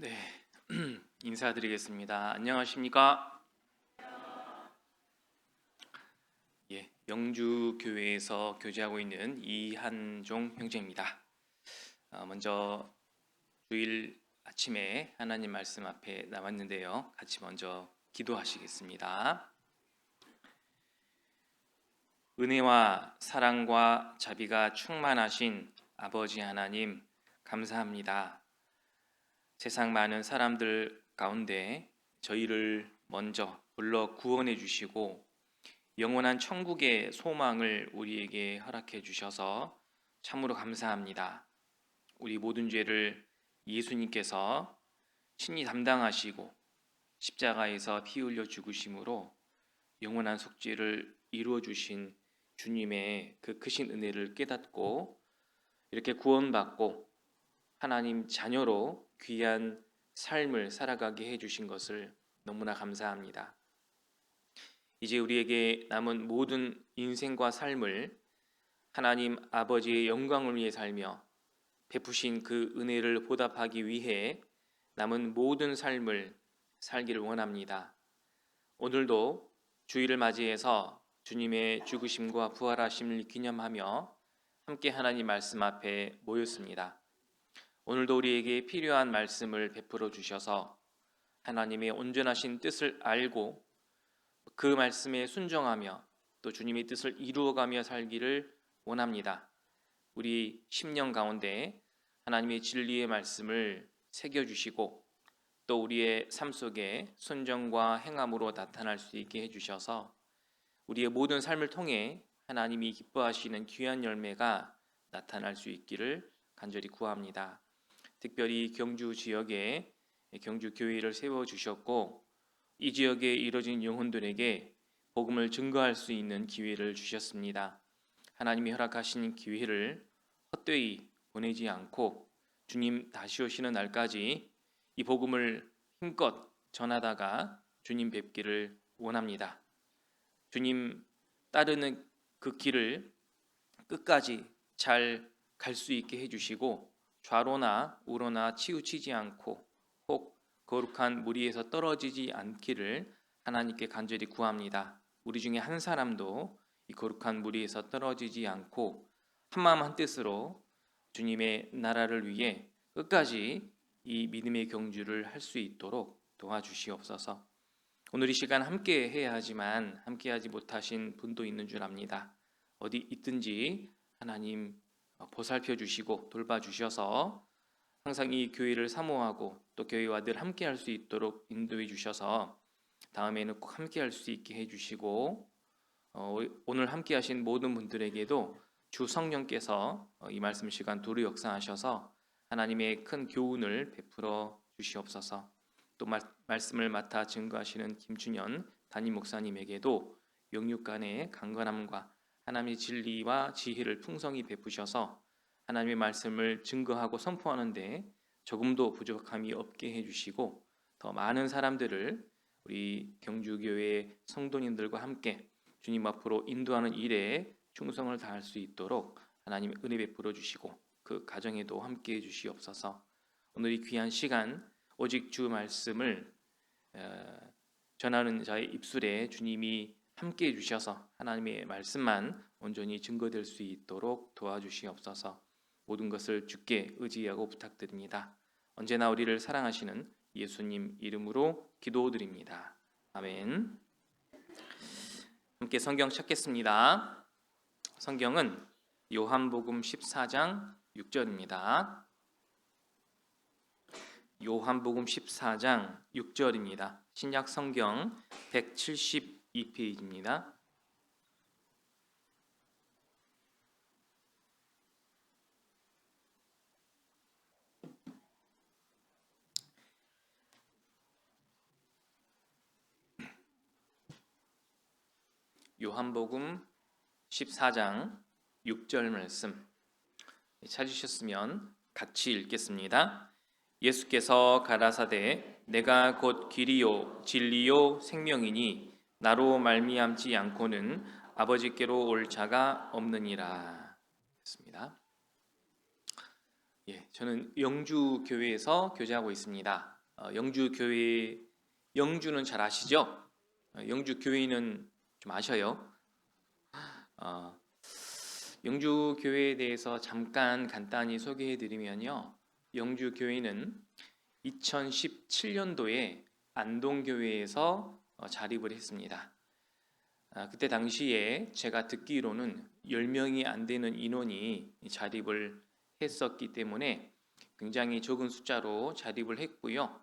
네, 인사드리겠습니다. 안녕하십니까? 영주 교회에서 교제하고 있는 이한종 형제입니다. 먼저 주일 아침에 하나님 말씀 앞에 나왔는데요. 같이 먼저 기도하시겠습니다. 은혜와 사랑과 자비가 충만하신 아버지 하나님, 감사합니다. 세상 많은 사람들 가운데 저희를 먼저 불러 구원해 주시고 영원한 천국의 소망을 우리에게 허락해 주셔서 참으로 감사합니다. 우리 모든 죄를 예수님께서 친히 담당하시고 십자가에서 피 흘려 죽으심으로 영원한 속죄를 이루어 주신 주님의 그 크신 은혜를 깨닫고 이렇게 구원받고 하나님 자녀로 귀한 삶을 살아가게 해주신 것을 너무나 감사합니다. 이제 우리에게 남은 모든 인생과 삶을 하나님 아버지의 영광을 위해 살며 베푸신 그 은혜를 보답하기 위해 남은 모든 삶을 살기를 원합니다. 오늘도 주일을 맞이해서 주님의 죽으심과 부활하심을 기념하며 함께 하나님 말씀 앞에 모였습니다. 오늘도 우리에게 필요한 말씀을 베풀어 주셔서 하나님의 온전하신 뜻을 알고 그 말씀에 순종하며 또 주님의 뜻을 이루어가며 살기를 원합니다. 우리 심령 가운데 하나님의 진리의 말씀을 새겨주시고 또 우리의 삶 속에 순종과 행함으로 나타날 수 있게 해주셔서 우리의 모든 삶을 통해 하나님이 기뻐하시는 귀한 열매가 나타날 수 있기를 간절히 구합니다. 특별히 경주 지역에 경주 교회를 세워주셨고 이 지역에 이뤄진 영혼들에게 복음을 증거할 수 있는 기회를 주셨습니다. 하나님이 허락하신 기회를 헛되이 보내지 않고 주님 다시 오시는 날까지 이 복음을 힘껏 전하다가 주님 뵙기를 원합니다. 주님 따르는 그 길을 끝까지 잘 갈 수 있게 해주시고 좌로나 우로나 치우치지 않고 혹 거룩한 무리에서 떨어지지 않기를 하나님께 간절히 구합니다. 우리 중에 한 사람도 이 거룩한 무리에서 떨어지지 않고 한마음 한뜻으로 주님의 나라를 위해 끝까지 이 믿음의 경주를 할 수 있도록 도와주시옵소서. 오늘 이 시간 함께 해야 하지만 함께하지 못하신 분도 있는 줄 압니다. 어디 있든지 하나님 보살펴 주시고 돌봐 주셔서 항상 이 교회를 사모하고 또 교회와 늘 함께 할 수 있도록 인도해 주셔서 다음에는 꼭 함께 할 수 있게 해 주시고 오늘 함께 하신 모든 분들에게도 주 성령께서 이 말씀 시간 도로 역사하셔서 하나님의 큰 교훈을 베풀어 주시옵소서. 또 말씀을 맡아 증거하시는 김준현 담임 목사님에게도 영육간의 강건함과 하나님의 진리와 지혜를 풍성히 베푸셔서 하나님의 말씀을 증거하고 선포하는데 조금도 부족함이 없게 해주시고 더 많은 사람들을 우리 경주교회 성도님들과 함께 주님 앞으로 인도하는 일에 충성을 다할 수 있도록 하나님 은혜 베풀어 주시고 그 가정에도 함께 해 주시옵소서. 오늘 이 귀한 시간 오직 주 말씀을 전하는 자의 입술에 주님이 함께 해주셔서 하나님의 말씀만 온전히 증거될 수 있도록 도와주시옵소서. 모든 것을 주께 의지하고 부탁드립니다. 언제나 우리를 사랑하시는 예수님 이름으로 기도드립니다. 아멘. 함께 성경 찾겠습니다. 성경은 요한복음 14장 6절입니다. 요한복음 14장 6절입니다. 신약 성경 172페이지입니다. 요한복음 14장 6절 말씀 찾으셨으면 같이 읽겠습니다. 예수께서 가라사대 내가 곧 길이요 진리요 생명이니 나로 말미암지 않고는 아버지께로 올 자가 없느니라. 했습니다. 저는 영주 교회에서 교제하고 있습니다. 영주 교회, 영주는 잘 아시죠? 영주 교회는 좀 아셔요? 어, 영주 교회에 대해서 잠깐 간단히 소개해 드리면요. 영주 교회는 2017년도에 안동교회에서 자립을 했습니다. 그때 당시에 제가 듣기로는 10명이 안 되는 인원이 자립을 했었기 때문에 굉장히 적은 숫자로 자립을 했고요.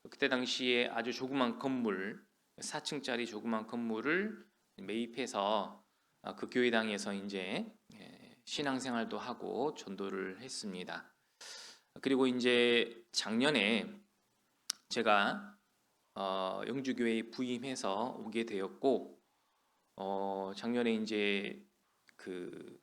그때 당시에 아주 조그만 건물, 4층짜리 조그만 건물을 매입해서 그 교회당에서 이제 신앙생활도 하고 전도를 했습니다. 그리고 이제 작년에 제가 영주교회에 부임해서 오게 되었고, 작년에 이제 그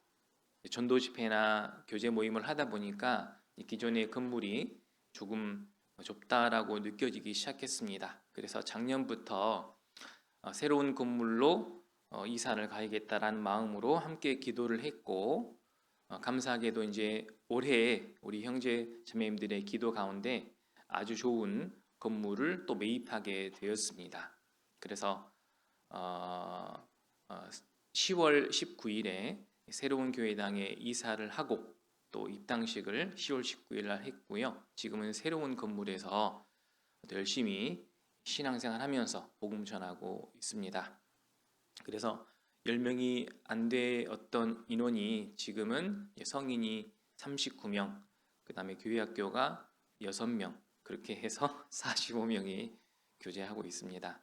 전도 집회나 교제 모임을 하다 보니까 기존의 건물이 조금 좁다라고 느껴지기 시작했습니다. 그래서 작년부터 새로운 건물로 이사를 가야겠다라는 마음으로 함께 기도를 했고, 감사하게도 이제 올해 우리 형제 자매님들의 기도 가운데 아주 좋은 건물을 또 매입하게 되었습니다. 그래서 10월 19일에 새로운 교회당에 이사를 하고 또 입당식을 10월 19일 날 했고요. 지금은 새로운 건물에서 열심히 신앙생활 하면서 복음 전하고 있습니다. 그래서 10명이 안 되었던 인원이 지금은 성인이 39명, 그 다음에 교회학교가 6명, 그렇게 해서 45명이 교제하고 있습니다.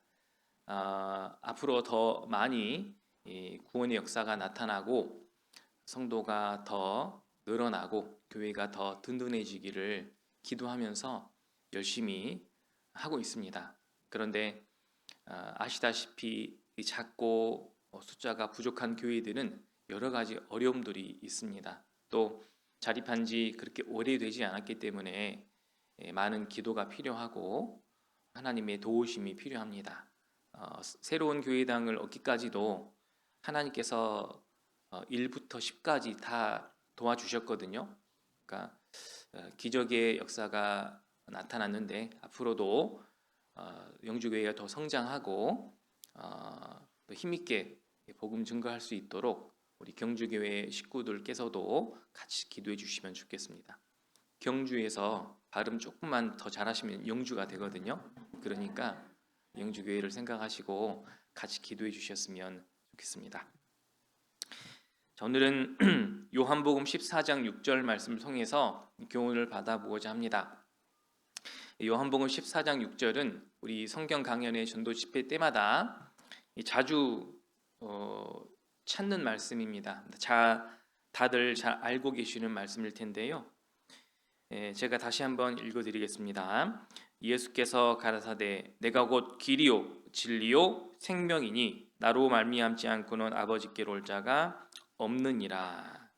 앞으로 더 많이 구원의 역사가 나타나고 성도가 더 늘어나고 교회가 더 든든해지기를 기도하면서 열심히 하고 있습니다. 그런데 아시다시피 작고 숫자가 부족한 교회들은 여러 가지 어려움들이 있습니다. 또 자립한 지 그렇게 오래되지 않았기 때문에 많은 기도가 필요하고 하나님의 도우심이 필요합니다. 새로운 교회당을 얻기까지도 하나님께서 1부터 10까지 다 도와주셨거든요. 그러니까 기적의 역사가 나타났는데 앞으로도 영주교회가 더 성장하고 또 힘있게 복음 증거할 수 있도록 우리 경주교회 식구들께서도 같이 기도해 주시면 좋겠습니다. 경주에서 발음 조금만 더 잘하시면 영주가 되거든요. 그러니까 영주교회를 생각하시고 같이 기도해 주셨으면 좋겠습니다. 자, 오늘은 요한복음 14장 6절 말씀을 통해서 교훈을 받아보고자 합니다. 요한복음 14장 6절은 우리 성경 강연의 전도 집회 때마다 자주 찾는 말씀입니다. 다들 잘 알고 계시는 말씀일 텐데요. 제가 다시 한번 읽어드리겠습니다. 예수께서 가라사대 내가 곧 길이요 진리요 생명이니 나로 말미암지 않고는 아버지께로 올 자가 없느니라.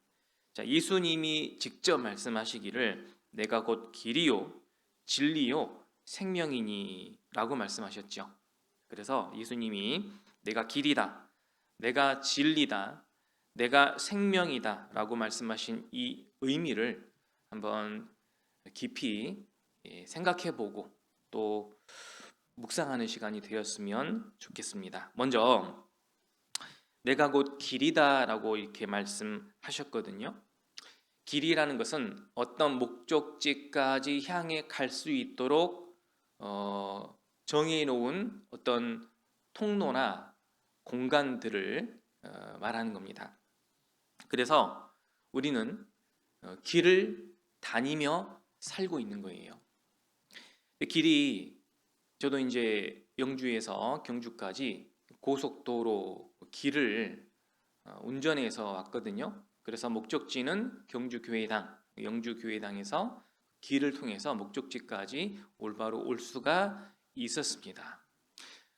자, 예수님이 직접 말씀하시기를 내가 곧 길이요 진리요 생명이니 라고 말씀하셨죠. 그래서 예수님이 내가 길이다, 내가 진리다, 내가 생명이다 라고 말씀하신 이 의미를 한번 깊이 생각해보고 또 묵상하는 시간이 되었으면 좋겠습니다. 먼저 내가 곧 길이다 라고 이렇게 말씀하셨거든요. 길이라는 것은 어떤 목적지까지 향해 갈 수 있도록 정해놓은 어떤 통로나 공간들을 말하는 겁니다. 그래서 우리는 길을 다니며 살고 있는 거예요. 길이 저도 이제 영주에서 경주까지 고속도로 길을 운전해서 왔거든요. 그래서 목적지는 경주교회당, 영주교회당에서 길을 통해서 목적지까지 올바로 올 수가 있었습니다.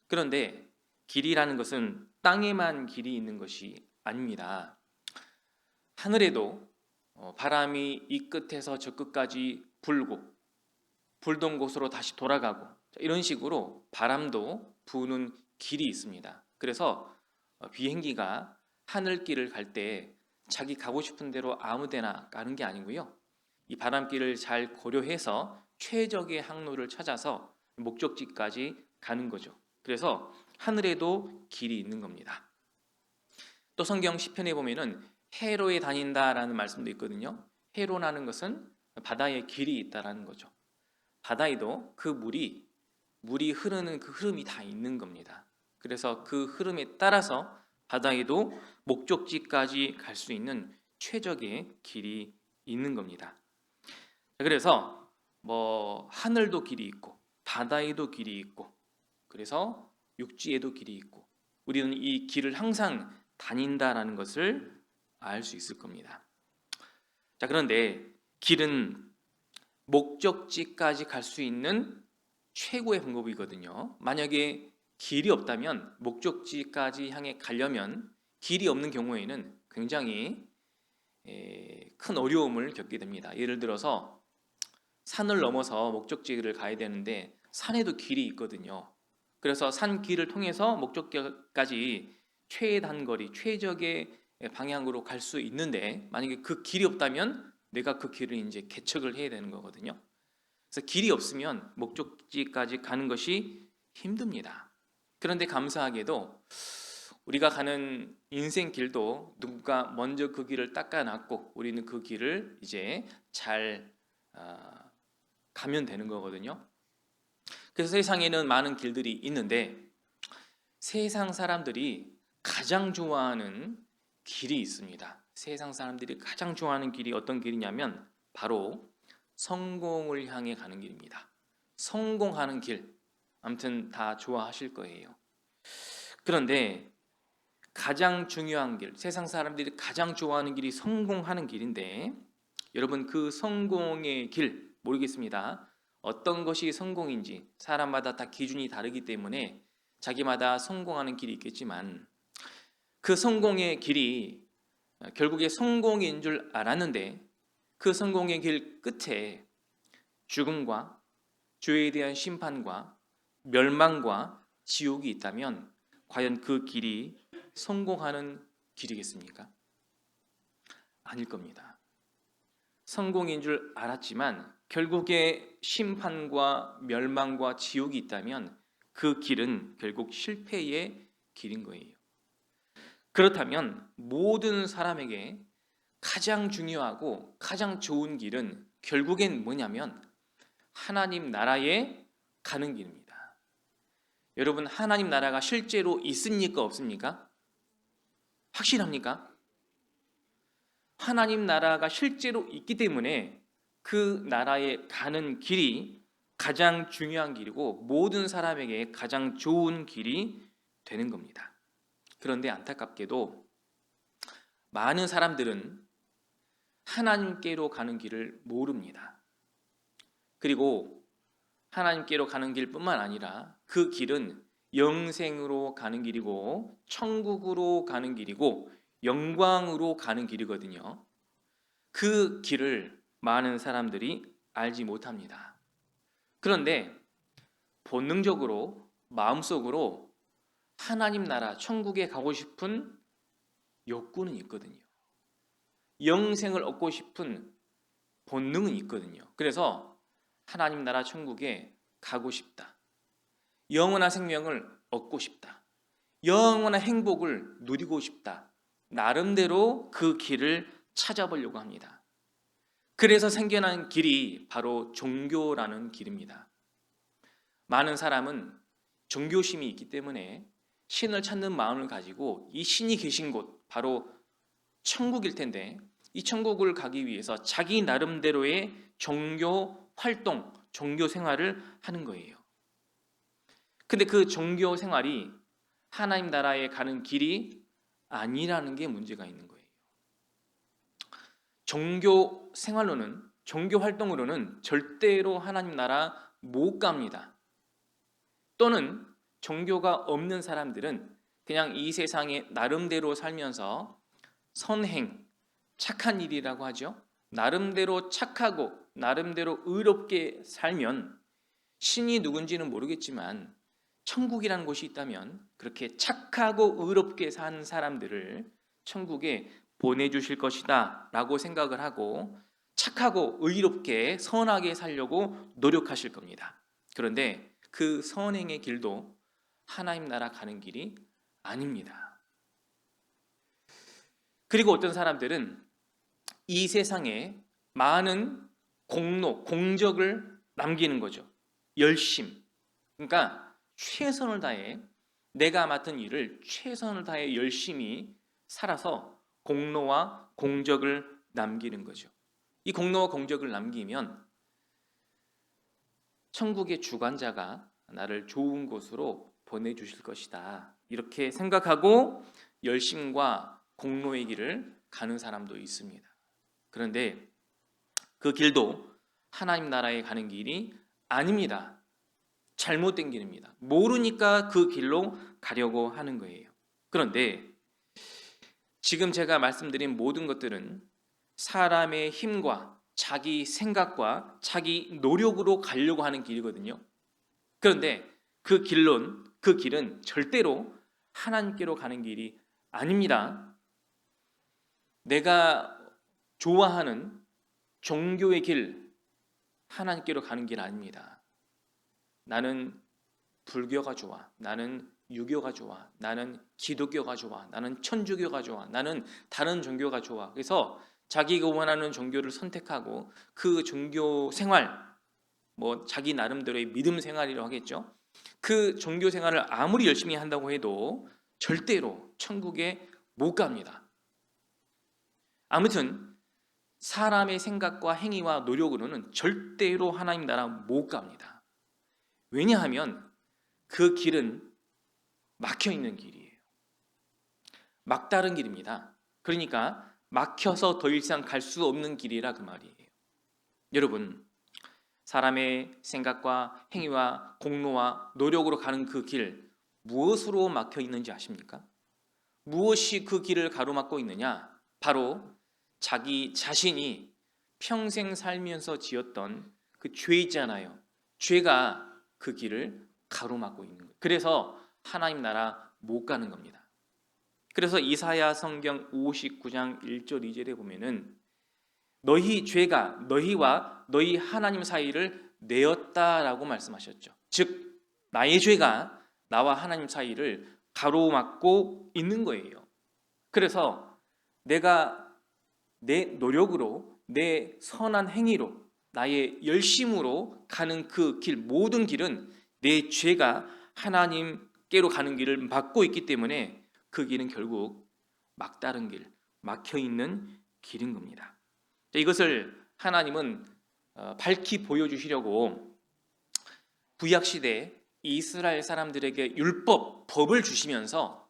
그런데 길이라는 것은 땅에만 길이 있는 것이 아닙니다. 하늘에도 바람이 이 끝에서 저 끝까지 불고 불던 곳으로 다시 돌아가고 이런 식으로 바람도 부는 길이 있습니다. 그래서 비행기가 하늘길을 갈 때 자기 가고 싶은 대로 아무 데나 가는 게 아니고요. 이 바람길을 잘 고려해서 최적의 항로를 찾아서 목적지까지 가는 거죠. 그래서 하늘에도 길이 있는 겁니다. 또 성경 시편에 보면은 해로에 다닌다라는 말씀도 있거든요. 해로라는 것은 바다에 길이 있다라는 거죠. 바다에도 그 물이 흐르는 그 흐름이 다 있는 겁니다. 그래서 그 흐름에 따라서 바다에도 목적지까지 갈 수 있는 최적의 길이 있는 겁니다. 그래서 하늘도 길이 있고 바다에도 길이 있고 그래서 육지에도 길이 있고 우리는 이 길을 항상 다닌다라는 것을 알 수 있을 겁니다. 자, 그런데 길은 목적지까지 갈 수 있는 최고의 방법이거든요. 만약에 길이 없다면 목적지까지 향해 가려면 길이 없는 경우에는 굉장히 큰 어려움을 겪게 됩니다. 예를 들어서 산을 넘어서 목적지를 가야 되는데 산에도 길이 있거든요. 그래서 산 길을 통해서 목적지까지 최단거리, 최적의 방향으로 갈 수 있는데 만약에 그 길이 없다면 내가 그 길을 이제 개척을 해야 되는 거거든요. 그래서 길이 없으면 목적지까지 가는 것이 힘듭니다. 그런데 감사하게도 우리가 가는 인생 길도 누군가 먼저 그 길을 닦아놨고 우리는 그 길을 이제 잘 가면 되는 거거든요. 그래서 세상에는 많은 길들이 있는데 세상 사람들이 가장 좋아하는 길이 있습니다. 세상 사람들이 가장 좋아하는 길이 어떤 길이냐면 바로 성공을 향해 가는 길입니다. 성공하는 길, 아무튼 다 좋아하실 거예요. 그런데 가장 중요한 길, 세상 사람들이 가장 좋아하는 길이 성공하는 길인데 여러분 그 성공의 길 모르겠습니다. 어떤 것이 성공인지 사람마다 다 기준이 다르기 때문에 자기마다 성공하는 길이 있겠지만 그 성공의 길이 결국에 성공인 줄 알았는데 그 성공의 길 끝에 죽음과 죄에 대한 심판과 멸망과 지옥이 있다면 과연 그 길이 성공하는 길이겠습니까? 아닐 겁니다. 성공인 줄 알았지만 결국에 심판과 멸망과 지옥이 있다면 그 길은 결국 실패의 길인 거예요. 그렇다면 모든 사람에게 가장 중요하고 가장 좋은 길은 결국엔 뭐냐면 하나님 나라에 가는 길입니다. 여러분 하나님 나라가 실제로 있습니까? 없습니까? 확실합니까? 하나님 나라가 실제로 있기 때문에 그 나라에 가는 길이 가장 중요한 길이고 모든 사람에게 가장 좋은 길이 되는 겁니다. 그런데 안타깝게도 많은 사람들은 하나님께로 가는 길을 모릅니다. 그리고 하나님께로 가는 길뿐만 아니라 그 길은 영생으로 가는 길이고 천국으로 가는 길이고 영광으로 가는 길이거든요. 그 길을 많은 사람들이 알지 못합니다. 그런데 본능적으로 마음속으로 하나님 나라 천국에 가고 싶은 욕구는 있거든요. 영생을 얻고 싶은 본능은 있거든요. 그래서 하나님 나라 천국에 가고 싶다. 영원한 생명을 얻고 싶다. 영원한 행복을 누리고 싶다. 나름대로 그 길을 찾아보려고 합니다. 그래서 생겨난 길이 바로 종교라는 길입니다. 많은 사람은 종교심이 있기 때문에 신을 찾는 마음을 가지고 이 신이 계신 곳 바로 천국일 텐데 이 천국을 가기 위해서 자기 나름대로의 종교 활동, 종교 생활을 하는 거예요. 근데 그 종교 생활이 하나님 나라에 가는 길이 아니라는 게 문제가 있는 거예요. 종교 생활로는, 종교 활동으로는 절대로 하나님 나라 못 갑니다. 또는 종교가 없는 사람들은 그냥 이 세상에 나름대로 살면서 선행, 착한 일이라고 하죠. 나름대로 착하고 나름대로 의롭게 살면 신이 누군지는 모르겠지만 천국이라는 곳이 있다면 그렇게 착하고 의롭게 산 사람들을 천국에 보내주실 것이다 라고 생각을 하고 착하고 의롭게 선하게 살려고 노력하실 겁니다. 그런데 그 선행의 길도 하나님 나라 가는 길이 아닙니다. 그리고 어떤 사람들은 이 세상에 많은 공로, 공적을 남기는 거죠. 열심. 그러니까 최선을 다해 내가 맡은 일을 최선을 다해 열심히 살아서 공로와 공적을 남기는 거죠. 이 공로와 공적을 남기면 천국의 주관자가 나를 좋은 곳으로 보내주실 것이다. 이렇게 생각하고 열심과 공로의 길을 가는 사람도 있습니다. 그런데 그 길도 하나님 나라에 가는 길이 아닙니다. 잘못된 길입니다. 모르니까 그 길로 가려고 하는 거예요. 그런데 지금 제가 말씀드린 모든 것들은 사람의 힘과 자기 생각과 자기 노력으로 가려고 하는 길이거든요. 그런데 그 길은 절대로 하나님께로 가는 길이 아닙니다. 내가 좋아하는 종교의 길, 하나님께로 가는 길 아닙니다. 나는 불교가 좋아. 나는 유교가 좋아. 나는 기독교가 좋아. 나는 천주교가 좋아. 나는 다른 종교가 좋아. 그래서 자기가 원하는 종교를 선택하고 그 종교 생활, 자기 나름대로의 믿음 생활이라고 하겠죠. 그 종교 생활을 아무리 열심히 한다고 해도 절대로 천국에 못 갑니다. 아무튼 사람의 생각과 행위와 노력으로는 절대로 하나님 나라 못 갑니다. 왜냐하면 그 길은 막혀 있는 길이에요. 막다른 길입니다. 그러니까 막혀서 더 이상 갈 수 없는 길이라 그 말이에요. 여러분, 사람의 생각과 행위와 공로와 노력으로 가는 그 길, 무엇으로 막혀 있는지 아십니까? 무엇이 그 길을 가로막고 있느냐? 바로 자기 자신이 평생 살면서 지었던 그 죄 있잖아요. 죄가 그 길을 가로막고 있는 거예요. 그래서 하나님 나라 못 가는 겁니다. 그래서 이사야 성경 59장 1절 2절에 보면은 너희 죄가 너희와 너희 하나님 사이를 내었다라고 말씀하셨죠. 즉 나의 죄가 나와 하나님 사이를 가로막고 있는 거예요. 그래서 내가 내 노력으로 내 선한 행위로 나의 열심으로 가는 그 길, 모든 길은 내 죄가 하나님께로 가는 길을 막고 있기 때문에 그 길은 결국 막다른 길, 막혀있는 길인 겁니다. 이것을 하나님은 밝히 보여주시려고 구약시대 이스라엘 사람들에게 율법, 법을 주시면서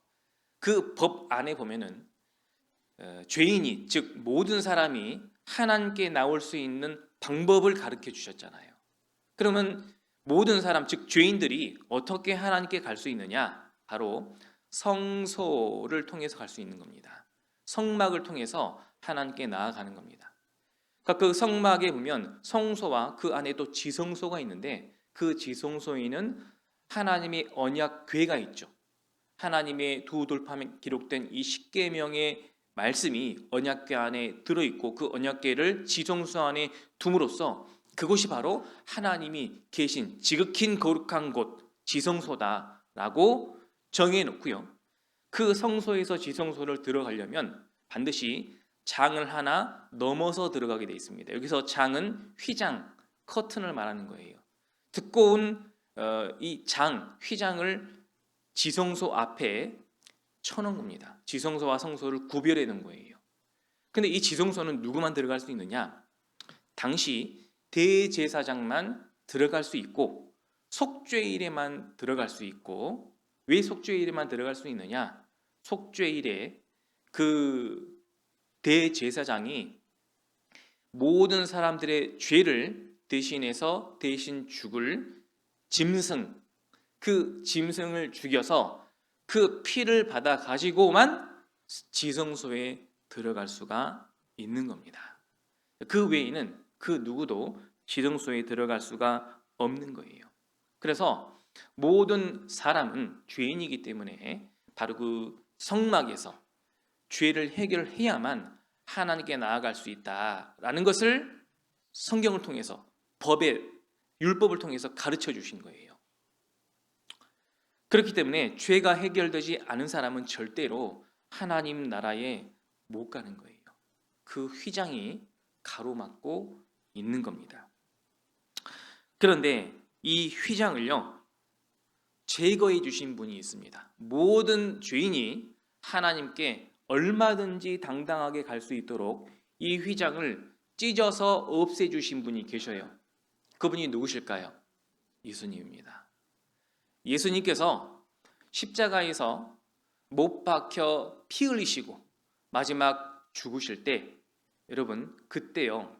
그 법 안에 보면은 죄인이, 즉 모든 사람이 하나님께 나올 수 있는 방법을 가르쳐 주셨잖아요. 그러면 모든 사람, 즉 죄인들이 어떻게 하나님께 갈 수 있느냐? 바로 성소를 통해서 갈 수 있는 겁니다. 성막을 통해서 하나님께 나아가는 겁니다. 그러니까 그 성막에 보면 성소와 그 안에 또 지성소가 있는데 그 지성소에는 하나님의 언약궤가 있죠. 하나님의 두 돌판에 기록된 이 십계명의 말씀이 언약궤 안에 들어있고 그 언약궤를 지성소 안에 둠으로써 그곳이 바로 하나님이 계신 지극히 거룩한 곳 지성소다라고 정해놓고요. 그 성소에서 지성소를 들어가려면 반드시 장을 하나 넘어서 들어가게 되어 있습니다. 여기서 장은 휘장, 커튼을 말하는 거예요. 두꺼운 이 장, 휘장을 지성소 앞에 쳐놓은 겁니다. 지성소와 성소를 구별해 놓은 거예요. 근데 이 지성소는 누구만 들어갈 수 있느냐? 당시 대제사장만 들어갈 수 있고 속죄일에만 들어갈 수 있고, 왜 속죄일에만 들어갈 수 있느냐? 속죄일에 그 대제사장이 모든 사람들의 죄를 대신해서 대신 죽을 짐승, 그 짐승을 죽여서 그 피를 받아 가지고만 지성소에 들어갈 수가 있는 겁니다. 그 외에는 그 누구도 지성소에 들어갈 수가 없는 거예요. 그래서 모든 사람은 죄인이기 때문에 바로 그 성막에서 죄를 해결해야만 하나님께 나아갈 수 있다라는 것을 성경을 통해서 법의 율법을 통해서 가르쳐 주신 거예요. 그렇기 때문에 죄가 해결되지 않은 사람은 절대로 하나님 나라에 못 가는 거예요. 그 휘장이 가로막고 있는 겁니다. 그런데 이 휘장을요, 제거해 주신 분이 있습니다. 모든 죄인이 하나님께 얼마든지 당당하게 갈 수 있도록 이 휘장을 찢어서 없애 주신 분이 계셔요. 그분이 누구실까요? 예수님입니다. 예수님께서 십자가에서 못 박혀 피 흘리시고 마지막 죽으실 때, 여러분 그때요,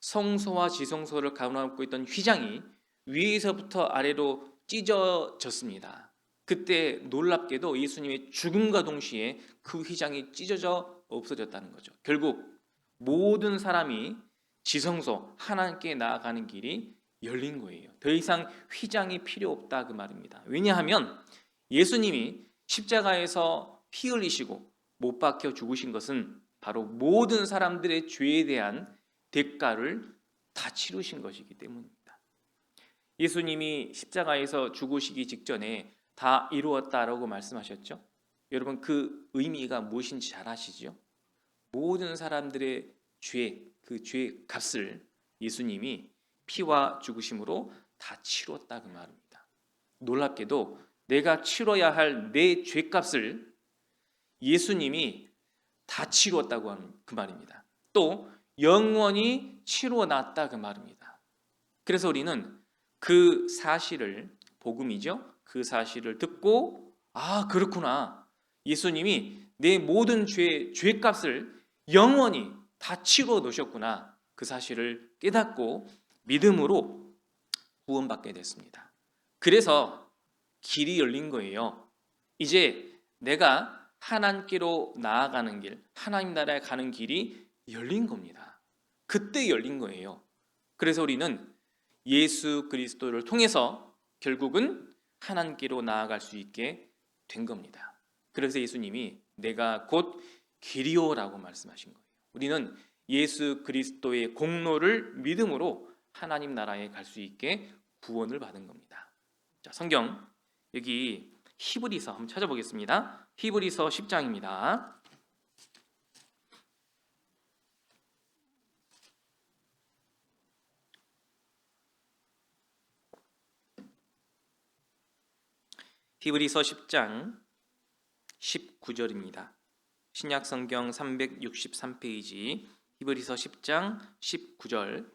성소와 지성소를 가로막고 있던 휘장이 위에서부터 아래로 찢어졌습니다. 그때 놀랍게도 예수님의 죽음과 동시에 그 휘장이 찢어져 없어졌다는 거죠. 결국 모든 사람이 지성소, 하나님께 나아가는 길이 열린 거예요. 더 이상 휘장이 필요 없다 그 말입니다. 왜냐하면 예수님이 십자가에서 피 흘리시고 못 박혀 죽으신 것은 바로 모든 사람들의 죄에 대한 대가를 다 치르신 것이기 때문입니다. 예수님이 십자가에서 죽으시기 직전에 다 이루었다라고 말씀하셨죠. 여러분 그 의미가 무엇인지 잘 아시죠? 모든 사람들의 죄, 그 죄의 값을 예수님이 피와 죽으심으로 다 치렀다 그 말입니다. 놀랍게도 내가 치러야 할 내 죄값을 예수님이 다 치루었다고 하는 그 말입니다. 또 영원히 치루어놨다 그 말입니다. 그래서 우리는 그 사실을, 복음이죠, 그 사실을 듣고 아 그렇구나, 예수님이 내 모든 죄값을 영원히 다 치루어 놓으셨구나, 그 사실을 깨닫고 믿음으로 구원받게 됐습니다. 그래서 길이 열린 거예요. 이제 내가 하나님께로 나아가는 길, 하나님 나라에 가는 길이 열린 겁니다. 그때 열린 거예요. 그래서 우리는 예수 그리스도를 통해서 결국은 하나님께로 나아갈 수 있게 된 겁니다. 그래서 예수님이 내가 곧 길이요라고 말씀하신 거예요. 우리는 예수 그리스도의 공로를 믿음으로 하나님 나라에 갈 수 있게 구원을 받은 겁니다. 자, 성경 여기 히브리서 한번 찾아보겠습니다. 히브리서 10장입니다. 히브리서 10장 19절입니다. 신약성경 363페이지 히브리서 10장 19절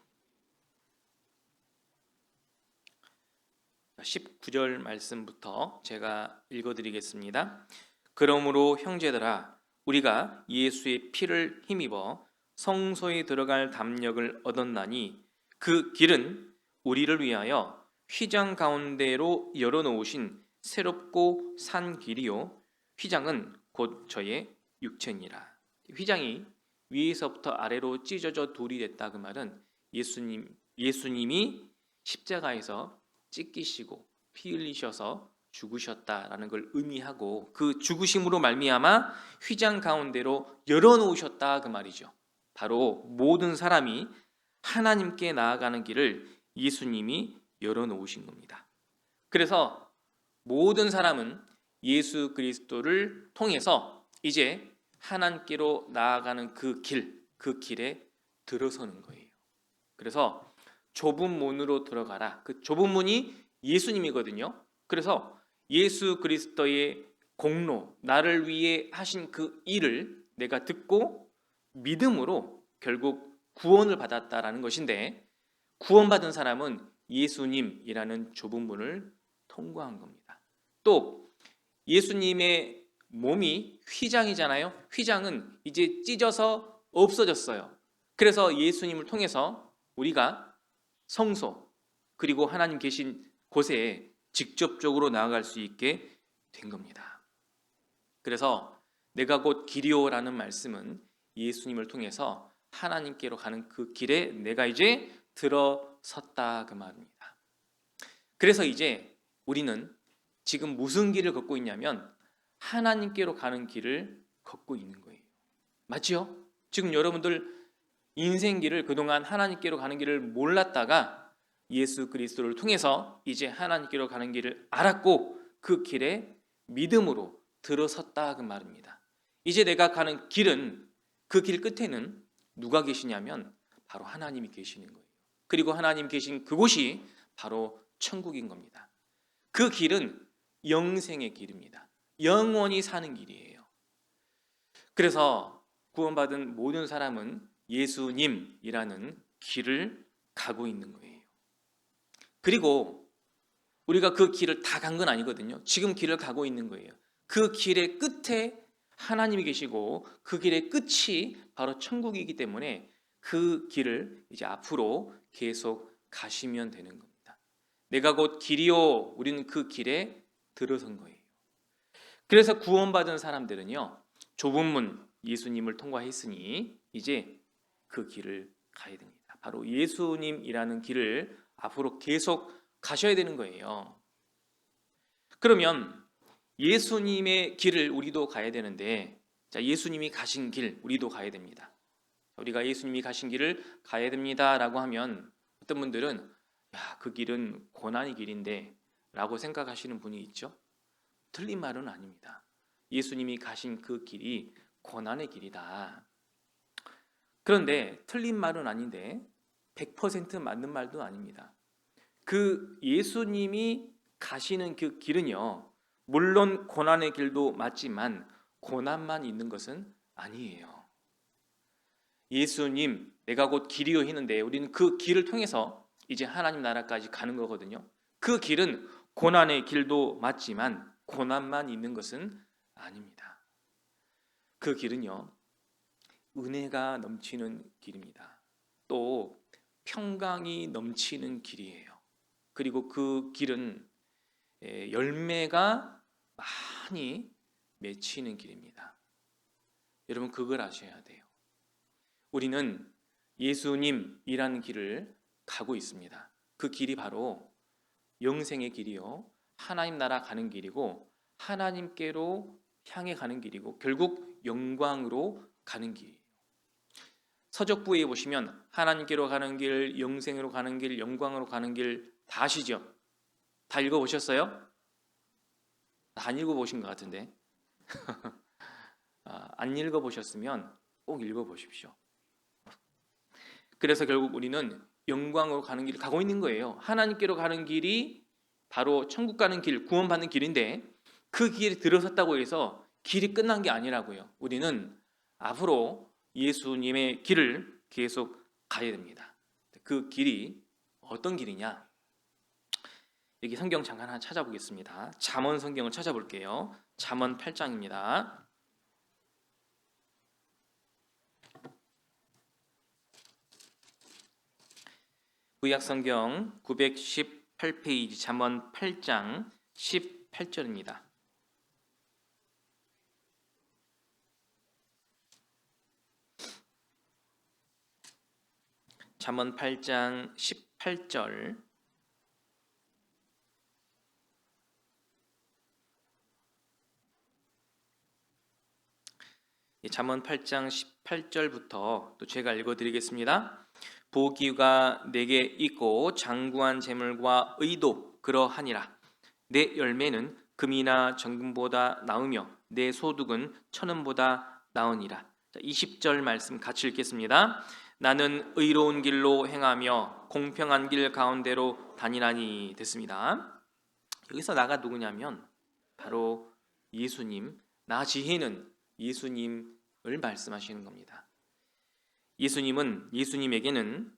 19절 말씀부터 제가 읽어드리겠습니다. 그러므로 형제들아, 우리가 예수의 피를 힘입어 성소에 들어갈 담력을 얻었나니 그 길은 우리를 위하여 휘장 가운데로 열어놓으신 새롭고 산 길이요, 휘장은 곧 저의 육체니라. 휘장이 위에서부터 아래로 찢어져 돌이 됐다 그 말은 예수님이 십자가에서 찢기시고 피 흘리셔서 죽으셨다라는 걸 의미하고, 그 죽으심으로 말미암아 휘장 가운데로 열어놓으셨다 그 말이죠. 바로 모든 사람이 하나님께 나아가는 길을 예수님이 열어놓으신 겁니다. 그래서 모든 사람은 예수 그리스도를 통해서 이제 하나님께로 나아가는 그 길에 들어서는 거예요. 그래서 좁은 문으로 들어가라. 그 좁은 문이 예수님이거든요. 그래서 예수 그리스도의 공로, 나를 위해 하신 그 일을 내가 듣고 믿음으로 결국 구원을 받았다라는 것인데, 구원받은 사람은 예수님이라는 좁은 문을 통과한 겁니다. 또 예수님의 몸이 휘장이잖아요. 휘장은 이제 찢어서 없어졌어요. 그래서 예수님을 통해서 우리가 성소 그리고 하나님 계신 곳에 직접적으로 나아갈 수 있게 된 겁니다. 그래서 내가 곧 길이요라는 말씀은 예수님을 통해서 하나님께로 가는 그 길에 내가 이제 들어섰다 그 말입니다. 그래서 이제 우리는 지금 무슨 길을 걷고 있냐면 하나님께로 가는 길을 걷고 있는 거예요. 맞죠? 지금 여러분들 인생 길을 그동안 하나님께로 가는 길을 몰랐다가 예수 그리스도를 통해서 이제 하나님께로 가는 길을 알았고 그 길에 믿음으로 들어섰다 그 말입니다. 이제 내가 가는 길은 그 길 끝에는 누가 계시냐면 바로 하나님이 계시는 거예요. 그리고 하나님 계신 그곳이 바로 천국인 겁니다. 그 길은 영생의 길입니다. 영원히 사는 길이에요. 그래서 구원받은 모든 사람은 예수님이라는 길을 가고 있는 거예요. 그리고 우리가 그 길을 다 간 건 아니거든요. 지금 길을 가고 있는 거예요. 그 길의 끝에 하나님이 계시고 그 길의 끝이 바로 천국이기 때문에 그 길을 이제 앞으로 계속 가시면 되는 겁니다. 내가 곧 길이요. 우리는 그 길에 들어선 거예요. 그래서 구원받은 사람들은요, 좁은 문 예수님을 통과했으니 이제 그 길을 가야 됩니다. 바로 예수님이라는 길을 앞으로 계속 가셔야 되는 거예요. 그러면 예수님의 길을 우리도 가야 되는데, 자, 예수님이 가신 길 우리도 가야 됩니다. 우리가 예수님이 가신 길을 가야 됩니다라고 하면 어떤 분들은 야, 그 길은 고난의 길인데 라고 생각하시는 분이 있죠. 틀린 말은 아닙니다. 예수님이 가신 그 길이 고난의 길이다. 그런데 틀린 말은 아닌데 100% 맞는 말도 아닙니다. 그 예수님이 가시는 그 길은요, 물론 고난의 길도 맞지만 고난만 있는 것은 아니에요. 예수님, 내가 곧 길이요 했는데 우리는 그 길을 통해서 이제 하나님 나라까지 가는 거거든요. 그 길은 고난의 길도 맞지만 고난만 있는 것은 아닙니다. 그 길은요, 은혜가 넘치는 길입니다. 또 평강이 넘치는 길이에요. 그리고 그 길은 열매가 많이 맺히는 길입니다. 여러분 그걸 아셔야 돼요. 우리는 예수님이라는 길을 가고 있습니다. 그 길이 바로 영생의 길이요, 하나님 나라 가는 길이고 하나님께로 향해 가는 길이고 결국 영광으로 가는 길이에요. 서적부에 보시면 하나님께로 가는 길, 영생으로 가는 길, 영광으로 가는 길 다 아시죠? 다 읽어보셨어요? 안 읽어보신 것 같은데 안 읽어보셨으면 꼭 읽어보십시오. 그래서 결국 우리는 영광으로 가는 길을 가고 있는 거예요. 하나님께로 가는 길이 바로 천국 가는 길, 구원받는 길인데 그 길에 들어섰다고 해서 길이 끝난 게 아니라고요. 우리는 앞으로 예수님의 길을 계속 가야 됩니다. 그 길이 어떤 길이냐? 여기 성경 잠깐 하나 찾아보겠습니다. 잠언 성경을 찾아볼게요. 잠언 8장입니다. 구약 성경 918페이지 잠언 8장 18절입니다. 잠언 8장 18절. 잠언 8장 18절부터 또 제가 읽어드리겠습니다. 보기가 내게 있고 장구한 재물과 의도 그러하니라. 내 열매는 금이나 정금보다 나으며 내 소득은 천은보다 나으니라. 20절 말씀 같이 읽겠습니다. 나는 의로운 길로 행하며 공평한 길 가운데로 다니라니 됐습니다. 여기서 나가 누구냐면 바로 예수님, 나 지혜는 예수님을 말씀하시는 겁니다. 예수님에게는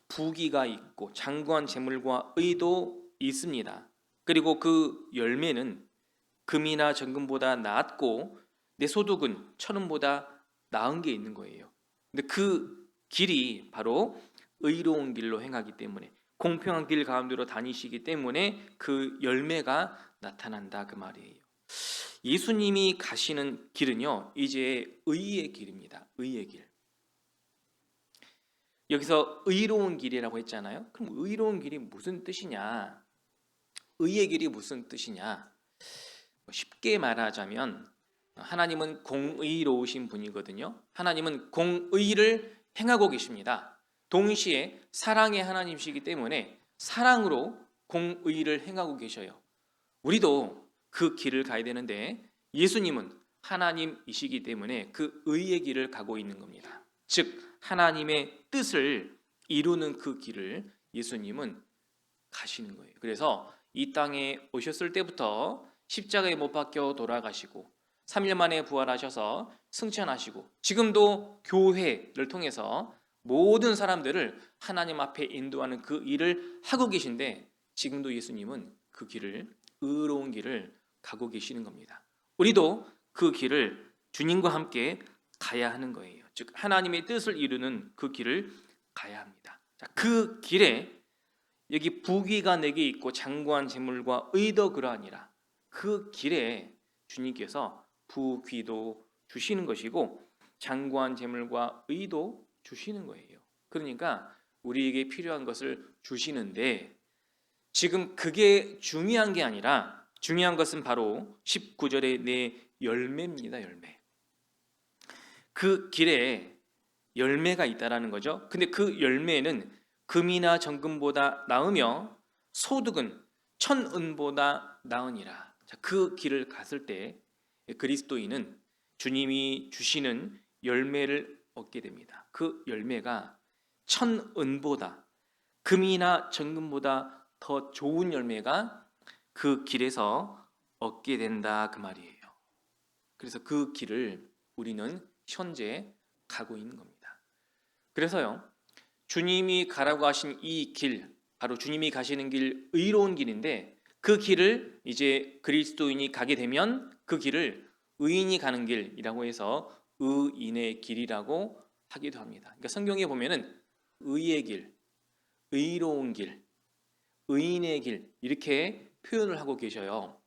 부귀가 있고 장구한 재물과 의도 있습니다. 그리고 그 열매는 금이나 정금보다 낫고 내 소득은 천은보다 나은 게 있는 거예요. 근데 그 길이 바로 의로운 길로 행하기 때문에 공평한 길 가운데로 다니시기 때문에 그 열매가 나타난다 그 말이에요. 예수님이 가시는 길은요, 이제 의의 길입니다. 의의 길. 여기서 의로운 길이라고 했잖아요. 그럼 의로운 길이 무슨 뜻이냐? 의의 길이 무슨 뜻이냐? 쉽게 말하자면 하나님은 공의로우신 분이거든요. 하나님은 공의를 행하고 계십니다. 동시에 사랑의 하나님이시기 때문에 사랑으로 공의를 행하고 계셔요. 우리도 그 길을 가야 되는데 예수님은 하나님이시기 때문에 그 의의 길을 가고 있는 겁니다. 즉 하나님의 뜻을 이루는 그 길을 예수님은 가시는 거예요. 그래서 이 땅에 오셨을 때부터 십자가에 못 박혀 돌아가시고 3일 만에 부활하셔서 승천하시고 지금도 교회를 통해서 모든 사람들을 하나님 앞에 인도하는 그 일을 하고 계신데 지금도 예수님은 그 길을, 의로운 길을 가고 계시는 겁니다. 우리도 그 길을 주님과 함께 가야 하는 거예요. 즉 하나님의 뜻을 이루는 그 길을 가야 합니다. 자, 그 길에 여기 부귀가 내게 있고 장구한 재물과 의도 그러하니라. 그 길에 주님께서 부귀도 주시는 것이고 장구한 재물과 의도 주시는 거예요. 그러니까 우리에게 필요한 것을 주시는데 지금 그게 중요한 게 아니라 중요한 것은 바로 19절의 내 열매입니다. 열매. 그 길에 열매가 있다라는 거죠. 근데 그 열매는 금이나 정금보다 나으며 소득은 천은보다 나으니라. 자, 그 길을 갔을 때 그리스도인은 주님이 주시는 열매를 얻게 됩니다. 그 열매가 천은보다 금이나 정금보다 더 좋은 열매가 그 길에서 얻게 된다 그 말이에요. 그래서 그 길을 우리는 현재 가고 있는 겁니다. 그래서요, 주님이 가라고 하신 이 길, 바로 주님이 가시는 길, 의로운 길인데 그 길을 이제 그리스도인이 가게 되면 그 길을 의인이 가는 길이라고 해서 의인의 길이라고 하기도 합니다. 그러니까 성경에 보면은 의의 길, 의로운 길, 의인의 길 이렇게 표현을 하고 계셔요.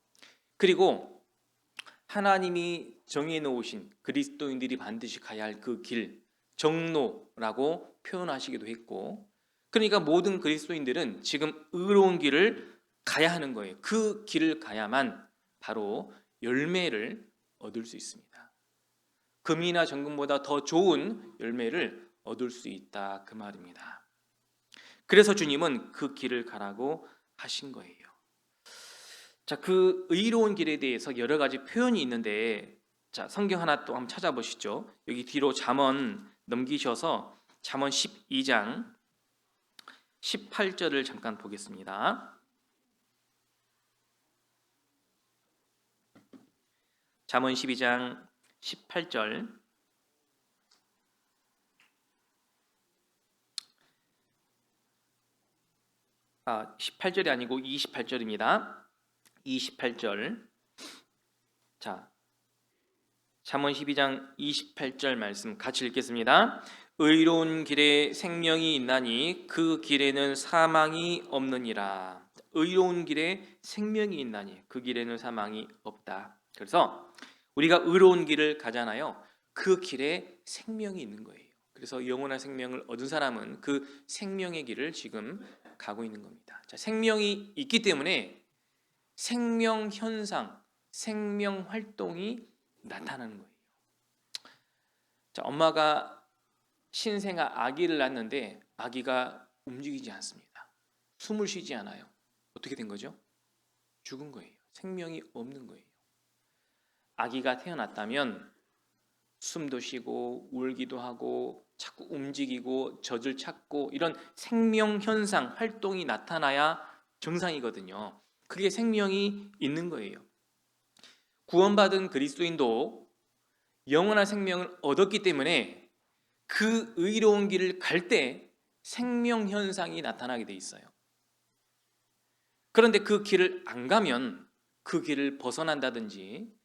그리고 하나님이 정해 놓으신 그리스도인들이 반드시 가야 할 그 길, 정로라고 표현하시기도 했고, 그러니까 모든 그리스도인들은 지금 의로운 길을 가야 하는 거예요. 그 길을 가야만 바로 열매를 얻을 수 있습니다. 금이나 정금보다 더 좋은 열매를 얻을 수 있다 그 말입니다. 그래서 주님은 그 길을 가라고 하신 거예요. 자, 그 의로운 길에 대해서 여러 가지 표현이 있는데, 자, 성경 하나 또 한번 찾아보시죠. 여기 뒤로 잠언 넘기셔서 잠언 12장 18절을 잠깐 보겠습니다. 잠언 12장 18절. 18절이 아니고 28절입니다. 28절. 자, 잠언 12장 28절 말씀 같이 읽겠습니다. 의로운 길에 생명이 있나니 그 길에는 사망이 없느니라. 의로운 길에 생명이 있나니 그 길에는 사망이 없다. 그래서 우리가 의로운 길을 가잖아요. 그 길에 생명이 있는 거예요. 그래서 영원한 생명을 얻은 사람은 그 생명의 길을 지금 가고 있는 겁니다. 자, 생명이 있기 때문에 생명 현상, 생명 활동이 나타나는 거예요. 자, 엄마가 신생아 아기를 낳는데 아기가 움직이지 않습니다. 숨을 쉬지 않아요. 어떻게 된 거죠? 죽은 거예요. 생명이 없는 거예요. 아기가 태어났다면 숨도 쉬고 울기도 하고 자꾸 움직이고 젖을 찾고 이런 생명 현상, 활동이 나타나야 정상이거든요. 그게 생명이 있는 거예요. 구원받은 그리스도인도 영원한 생명을 얻었기 때문에 그 의로운 길을 갈 때 생명 현상이 나타나게 돼 있어요. 그런데 그 길을 안 가면 그 길을 벗어난다든지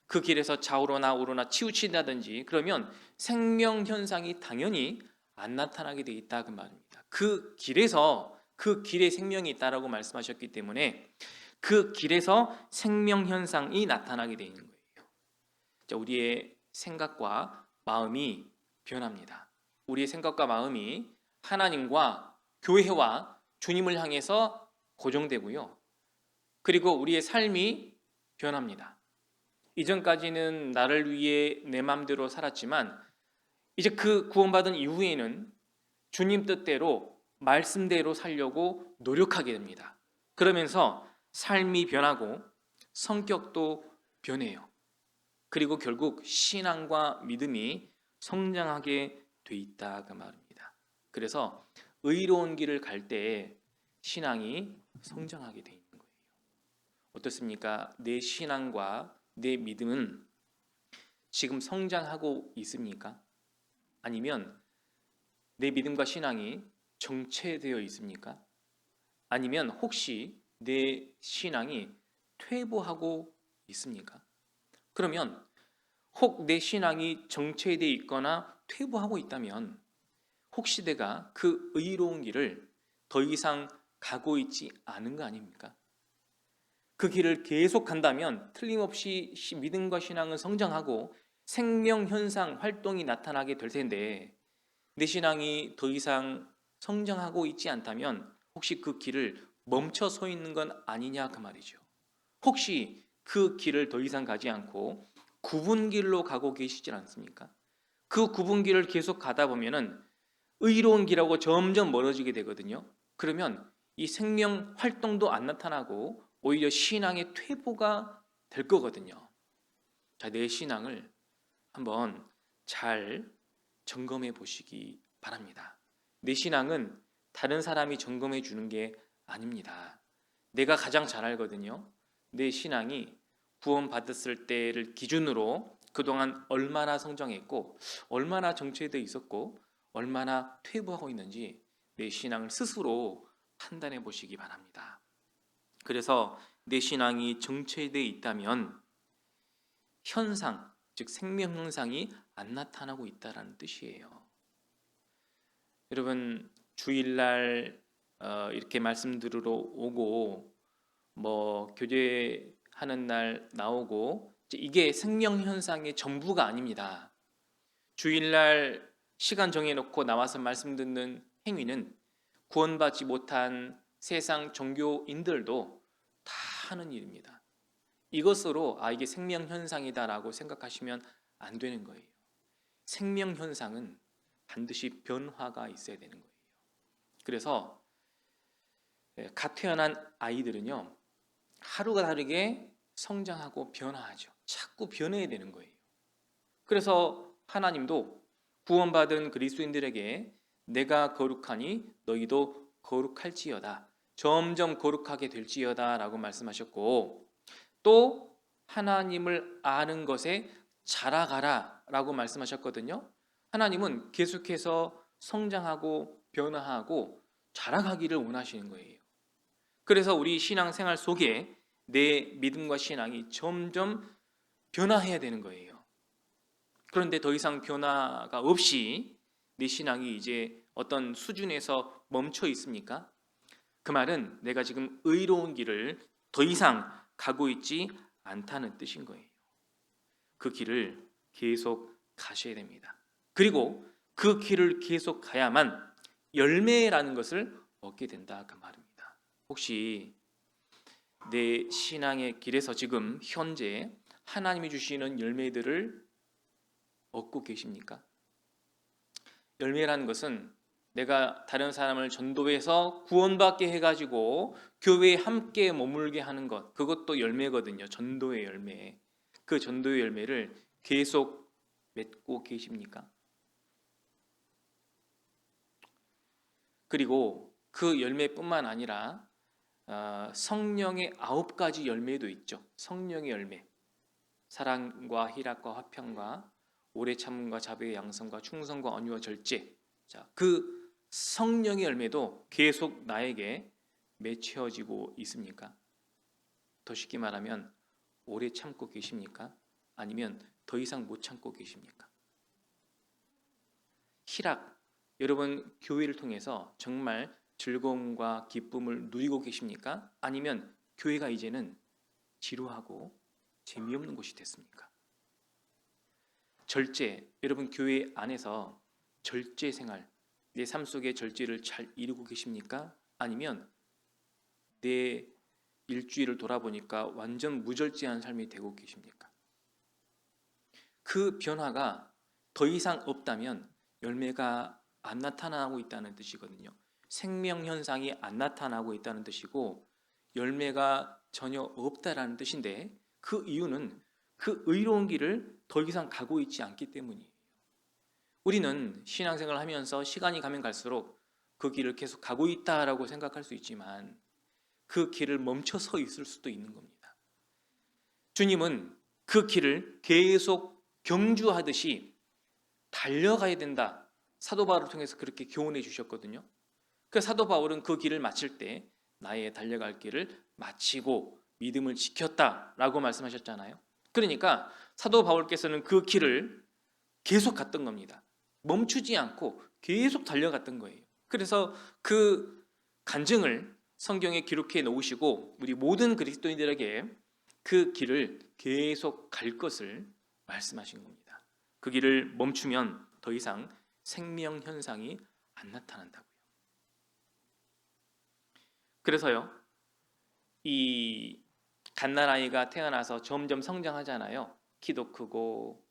그 길에서 좌우로나 우로나 치우친다든지 그러면 생명 현상이 당연히 안 나타나게 돼 있다 그 말입니다. 그 길에서 그 길에 생명이 있다라고 말씀하셨기 때문에 그 길에서 생명 현상이 나타나게 돼 있는 거예요. 자, 우리의 생각과 마음이 변합니다. 우리의 생각과 마음이 하나님과 교회와 주님을 향해서 고정되고요. 그리고 우리의 삶이 변합니다. 이전까지는 나를 위해 내 마음대로 살았지만 이제 그 구원받은 이후에는 주님 뜻대로 말씀대로 살려고 노력하게 됩니다. 그러면서 삶이 변하고 성격도 변해요. 그리고 결국 신앙과 믿음이 성장하게 돼 있다 그 말입니다. 그래서 의로운 길을 갈 때 신앙이 성장하게 돼 있는 거예요. 어떻습니까? 내 신앙과 내 믿음은 지금 성장하고 있습니까? 아니면 내 믿음과 신앙이 정체되어 있습니까? 아니면 혹시 내 신앙이 퇴보하고 있습니까? 그러면 혹 내 신앙이 정체되어 있거나 퇴보하고 있다면 혹시 내가 그 의로운 길을 더 이상 가고 있지 않은 거 아닙니까? 그 길을 계속 간다면 틀림없이 믿음과 신앙은 성장하고 생명 현상 활동이 나타나게 될 텐데 내 신앙이 더 이상 성장하고 있지 않다면 혹시 그 길을 멈춰 서 있는 건 아니냐 그 말이죠. 혹시 그 길을 더 이상 가지 않고 굽은 길로 가고 계시지 않습니까? 그 굽은 길을 계속 가다 보면은 의로운 길하고 점점 멀어지게 되거든요. 그러면 이 생명 활동도 안 나타나고 오히려 신앙의 퇴보가 될 거거든요. 자, 내 신앙을 한번 잘 점검해 보시기 바랍니다. 내 신앙은 다른 사람이 점검해 주는 게 아닙니다. 내가 가장 잘 알거든요. 내 신앙이 구원받았을 때를 기준으로 그동안 얼마나 성장했고 얼마나 정체되어 있었고 얼마나 퇴보하고 있는지 내 신앙을 스스로 판단해 보시기 바랍니다. 그래서 내 신앙이 정체되어 있다면 현상, 즉 생명 현상이 안 나타나고 있다는 뜻이에요. 여러분 주일날 이렇게 말씀 들으러 오고 교제하는 날 나오고 이게 생명 현상의 전부가 아닙니다. 주일날 시간 정해놓고 나와서 말씀 듣는 행위는 구원받지 못한 세상 종교인들도 다 하는 일입니다. 이것으로 이게 생명 현상이다라고 생각하시면 안 되는 거예요. 생명 현상은 반드시 변화가 있어야 되는 거예요. 그래서 갓 태어난 아이들은요 하루가 다르게 성장하고 변화하죠. 자꾸 변해야 되는 거예요. 그래서 하나님도 구원받은 그리스도인들에게 내가 거룩하니 너희도 거룩할지어다, 점점 거룩하게 될지어다 라고 말씀하셨고, 또 하나님을 아는 것에 자라가라 라고 말씀하셨거든요. 하나님은 계속해서 성장하고 변화하고 자라가기를 원하시는 거예요. 그래서 우리 신앙생활 속에 내 믿음과 신앙이 점점 변화해야 되는 거예요. 그런데 더 이상 변화가 없이 내 신앙이 이제 어떤 수준에서 멈춰 있습니까? 그 말은 내가 지금 의로운 길을 더 이상 가고 있지 않다는 뜻인 거예요. 그 길을 계속 가셔야 됩니다. 그리고 그 길을 계속 가야만 열매라는 것을 얻게 된다 그 말입니다. 혹시 내 신앙의 길에서 지금 현재 하나님이 주시는 열매들을 얻고 계십니까? 열매라는 것은 내가 다른 사람을 전도해서 구원받게 해가지고 교회에 함께 머물게 하는 것, 그것도 열매거든요. 전도의 열매. 그 전도의 열매를 계속 맺고 계십니까? 그리고 그 열매뿐만 아니라 성령의 9가지 열매도 있죠. 성령의 열매, 사랑과 희락과 화평과 오래 참음과 자비의 양성과 충성과 온유와 절제. 자, 그 성령의 열매도 계속 나에게 맺혀지고 있습니까? 더 쉽게 말하면 오래 참고 계십니까? 아니면 더 이상 못 참고 계십니까? 희락, 여러분 교회를 통해서 정말 즐거움과 기쁨을 누리고 계십니까? 아니면 교회가 이제는 지루하고 재미없는 곳이 됐습니까? 절제, 여러분 교회 안에서 절제 생활, 내 삶 속의 절제를 잘 이루고 계십니까? 아니면 내 일주일을 돌아보니까 완전 무절제한 삶이 되고 계십니까? 그 변화가 더 이상 없다면 열매가 안 나타나고 있다는 뜻이거든요. 생명 현상이 안 나타나고 있다는 뜻이고 열매가 전혀 없다라는 뜻인데 그 이유는 그 의로운 길을 더 이상 가고 있지 않기 때문이에요. 우리는 신앙생활을 하면서 시간이 가면 갈수록 그 길을 계속 가고 있다라고 생각할 수 있지만 그 길을 멈춰 서 있을 수도 있는 겁니다. 주님은 그 길을 계속 경주하듯이 달려가야 된다. 사도 바울을 통해서 그렇게 교훈해 주셨거든요. 그 사도 바울은 그 길을 마칠 때 나의 달려갈 길을 마치고 믿음을 지켰다라고 말씀하셨잖아요. 그러니까 사도 바울께서는 그 길을 계속 갔던 겁니다. 멈추지 않고 계속 달려갔던 거예요. 그래서 그 간증을 성경에 기록해 놓으시고 우리 모든 그리스도인들에게 그 길을 계속 갈 것을 말씀하신 겁니다. 그 길을 멈추면 더 이상 생명 현상이 안 나타난다고요. 그래서요, 이 갓난아이가 태어나서 점점 성장하잖아요. 키도 크고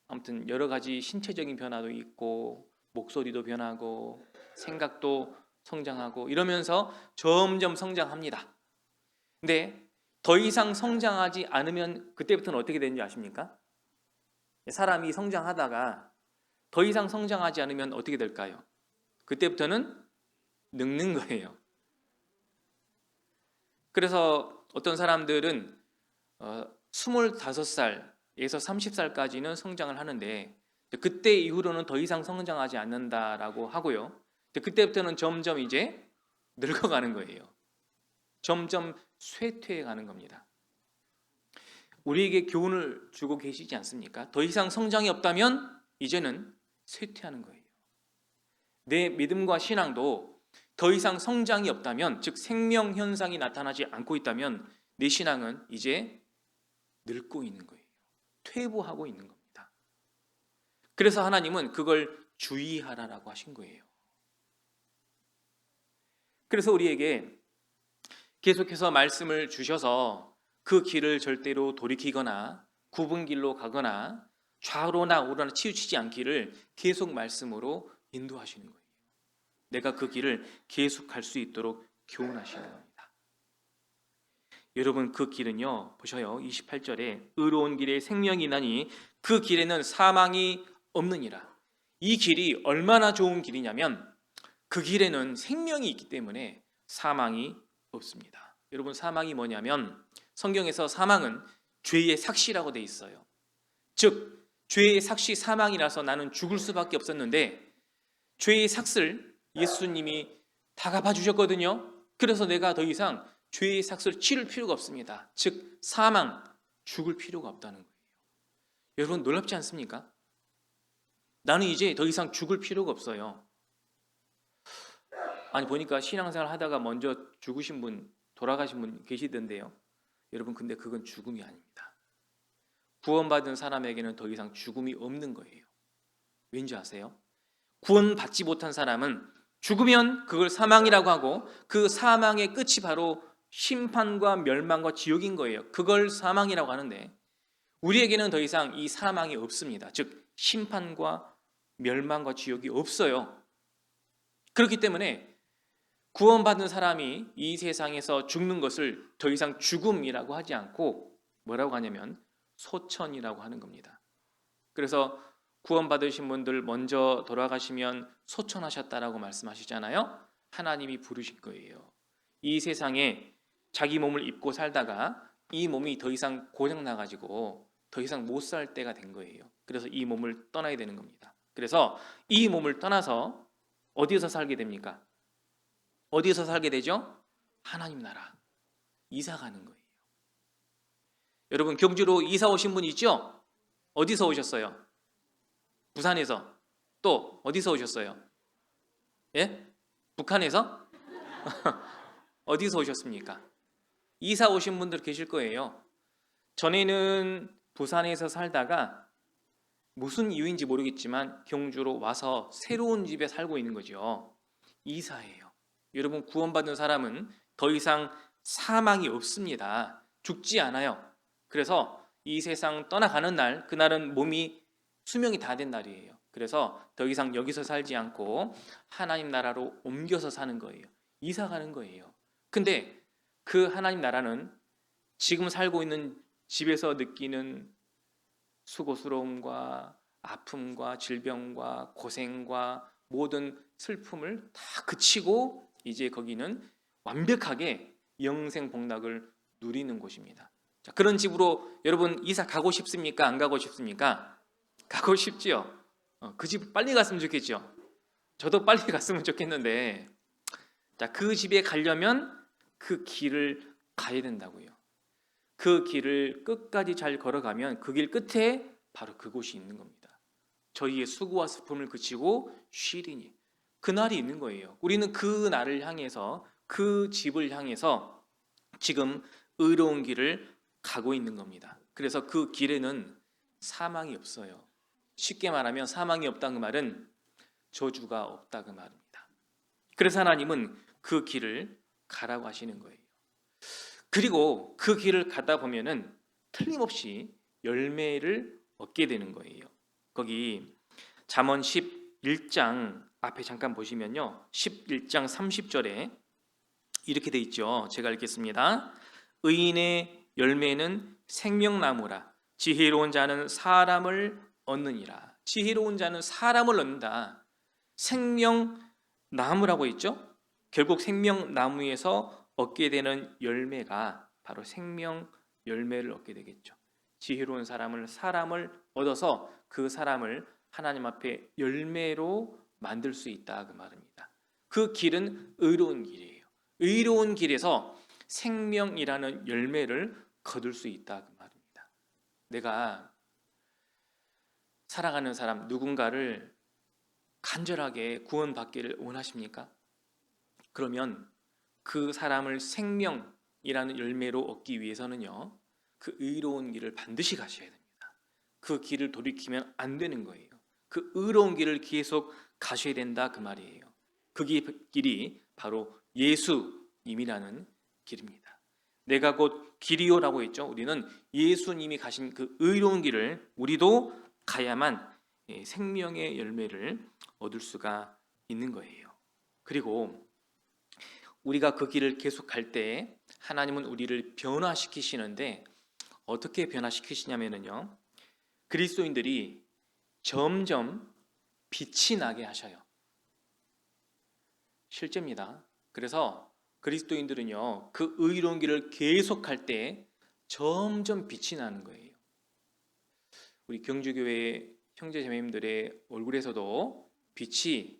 아무튼 여러 가지 신체적인 변화도 있고 목소리도 변하고 생각도 성장하고 이러면서 점점 성장합니다. 근데 더 이상 성장하지 않으면 그때부터는 어떻게 되는지 아십니까? 사람이 성장하다가 더 이상 성장하지 않으면 어떻게 될까요? 그때부터는 늙는 거예요. 그래서 어떤 사람들은 25살에서 30살까지는 성장을 하는데 그때 이후로는 더 이상 성장하지 않는다라고 하고요. 그때부터는 점점 이제 늙어가는 거예요. 점점 쇠퇴해 가는 겁니다. 우리에게 교훈을 주고 계시지 않습니까? 더 이상 성장이 없다면 이제는 쇠퇴하는 거예요. 내 믿음과 신앙도 더 이상 성장이 없다면, 즉 생명 현상이 나타나지 않고 있다면 내 신앙은 이제 늙고 있는 거예요. 퇴보하고 있는 겁니다. 그래서 하나님은 그걸 주의하라라고 하신 거예요. 그래서 우리에게 계속해서 말씀을 주셔서 그 길을 절대로 돌이키거나 굽은 길로 가거나 좌우로나 우로나 치우치지 않기를 계속 말씀으로 인도하시는 거예요. 내가 그 길을 계속 갈 수 있도록 교훈하시는 겁니다. 여러분, 그 길은요, 보셔요. 28절에 의로운 길에 생명이 나니 그 길에는 사망이 없느니라. 이 길이 얼마나 좋은 길이냐면 그 길에는 생명이 있기 때문에 사망이 없습니다. 여러분, 사망이 뭐냐면 성경에서 사망은 죄의 삭시라고 돼 있어요. 즉 죄의 삭시 사망이라서 나는 죽을 수밖에 없었는데 죄의 삭을 예수님이 다 갚아주셨거든요. 그래서 내가 더 이상 죄의 삭을 치를 필요가 없습니다. 즉 사망, 죽을 필요가 없다는 거예요. 여러분, 놀랍지 않습니까? 나는 이제 더 이상 죽을 필요가 없어요. 아니, 보니까 신앙생활 하다가 먼저 죽으신 분, 돌아가신 분 계시던데요. 여러분, 근데 그건 죽음이 아닙니다. 구원받은 사람에게는 더 이상 죽음이 없는 거예요. 왠지 아세요? 구원받지 못한 사람은 죽으면 그걸 사망이라고 하고 그 사망의 끝이 바로 심판과 멸망과 지옥인 거예요. 그걸 사망이라고 하는데 우리에게는 더 이상 이 사망이 없습니다. 즉 심판과 멸망과 지옥이 없어요. 그렇기 때문에 구원받은 사람이 이 세상에서 죽는 것을 더 이상 죽음이라고 하지 않고 뭐라고 하냐면 소천이라고 하는 겁니다. 그래서 구원받으신 분들 먼저 돌아가시면 소천하셨다라고 말씀하시잖아요. 하나님이 부르신 거예요. 이 세상에 자기 몸을 입고 살다가 이 몸이 더 이상 고장나가지고 더 이상 못 살 때가 된 거예요. 그래서 이 몸을 떠나야 되는 겁니다. 그래서 이 몸을 떠나서 어디에서 살게 됩니까? 어디에서 살게 되죠? 하나님 나라. 이사 가는 거예요. 여러분, 경주로 이사 오신 분 있죠? 어디서 오셨어요? 부산에서. 또 어디서 오셨어요? 예? 북한에서? 어디서 오셨습니까? 이사 오신 분들 계실 거예요. 전에는 부산에서 살다가 무슨 이유인지 모르겠지만 경주로 와서 새로운 집에 살고 있는 거죠. 이사예요. 여러분, 구원받은 사람은 더 이상 사망이 없습니다. 죽지 않아요. 그래서 이 세상 떠나가는 날, 그날은 몸이 수명이 다 된 날이에요. 그래서 더 이상 여기서 살지 않고 하나님 나라로 옮겨서 사는 거예요. 이사 가는 거예요. 근데 그 하나님 나라는 지금 살고 있는 집에서 느끼는 수고스러움과 아픔과 질병과 고생과 모든 슬픔을 다 그치고 이제 거기는 완벽하게 영생 복락을 누리는 곳입니다. 자, 그런 집으로 여러분 이사 가고 싶습니까? 안 가고 싶습니까? 가고 싶지요. 그 집 빨리 갔으면 좋겠죠. 저도 빨리 갔으면 좋겠는데, 자, 그 집에 가려면 그 길을 가야 된다고요. 그 길을 끝까지 잘 걸어가면 그 길 끝에 바로 그곳이 있는 겁니다. 저희의 수고와 슬픔을 그치고 쉬리니 그날이 있는 거예요. 우리는 그 날을 향해서, 그 집을 향해서 지금 의로운 길을 가고 있는 겁니다. 그래서 그 길에는 사망이 없어요. 쉽게 말하면 사망이 없다는 말은 저주가 없다 그 말입니다. 그래서 하나님은 그 길을 가라고 하시는 거예요. 그리고 그 길을 가다 보면은 틀림없이 열매를 얻게 되는 거예요. 거기 잠언 11장 앞에 잠깐 보시면요, 11장 30절에 이렇게 돼 있죠. 제가 읽겠습니다. 의인의 열매는 생명나무라. 지혜로운 자는 사람을 얻느니라. 지혜로운 자는 사람을 얻는다. 생명나무라고 했죠. 결국 생명나무에서 얻게 되는 열매가 바로 생명 열매를 얻게 되겠죠. 지혜로운 사람을 얻어서 그 사람을 하나님 앞에 열매로 만들 수 있다 그 말입니다. 그 길은 의로운 길이에요. 의로운 길에서 생명이라는 열매를 거둘 수 있다 그 말입니다. 내가 사랑하는 사람 누군가를 간절하게 구원받기를 원하십니까? 그러면 그 사람을 생명이라는 열매로 얻기 위해서는요, 그 의로운 길을 반드시 가셔야 됩니다. 그 길을 돌이키면 안 되는 거예요. 그 의로운 길을 계속 가셔야 된다 그 말이에요. 그 길이 바로 예수님이라는 길입니다. 내가 곧 길이요라고 했죠. 우리는 예수님이 가신 그 의로운 길을 우리도 가야만 생명의 열매를 얻을 수가 있는 거예요. 그리고 우리가 그 길을 계속 갈 때 하나님은 우리를 변화시키시는데 어떻게 변화시키시냐면요, 그리스도인들이 점점 빛이 나게 하셔요. 실제입니다. 그래서 그리스도인들은요, 그 의로운 길을 계속 갈 때 점점 빛이 나는 거예요. 우리 경주교회 형제자매님들의 얼굴에서도 빛이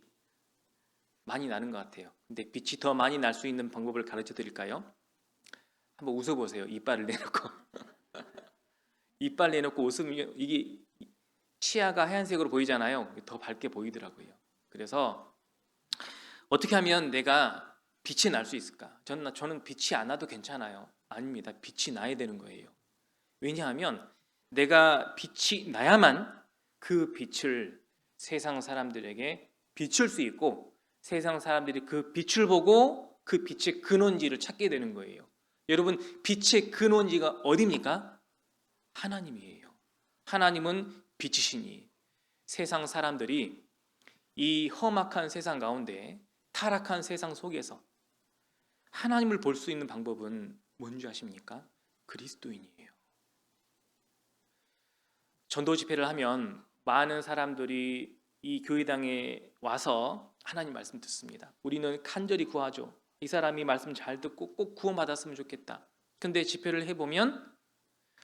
많이 나는 것 같아요. 근데 빛이 더 많이 날 수 있는 방법을 가르쳐 드릴까요? 한번 웃어보세요. 이빨을 내놓고 이빨 내놓고 웃으면 이게 치아가 하얀색으로 보이잖아요. 더 밝게 보이더라고요. 그래서 어떻게 하면 내가 빛이 날 수 있을까? 저는 빛이 안 나도 괜찮아요. 아닙니다. 빛이 나야 되는 거예요. 왜냐하면 내가 빛이 나야만 그 빛을 세상 사람들에게 비출 수 있고 세상 사람들이 그 빛을 보고 그 빛의 근원지를 찾게 되는 거예요. 여러분, 빛의 근원지가 어디입니까? 하나님이에요. 하나님은 빛이시니 세상 사람들이 이 험악한 세상 가운데 타락한 세상 속에서 하나님을 볼 수 있는 방법은 뭔지 아십니까? 그리스도인이에요. 전도 집회를 하면 많은 사람들이 이 교회당에 와서 하나님 말씀 듣습니다. 우리는 간절히 구하죠. 이 사람이 말씀 잘 듣고 꼭 구원받았으면 좋겠다. 근데 집회를 해보면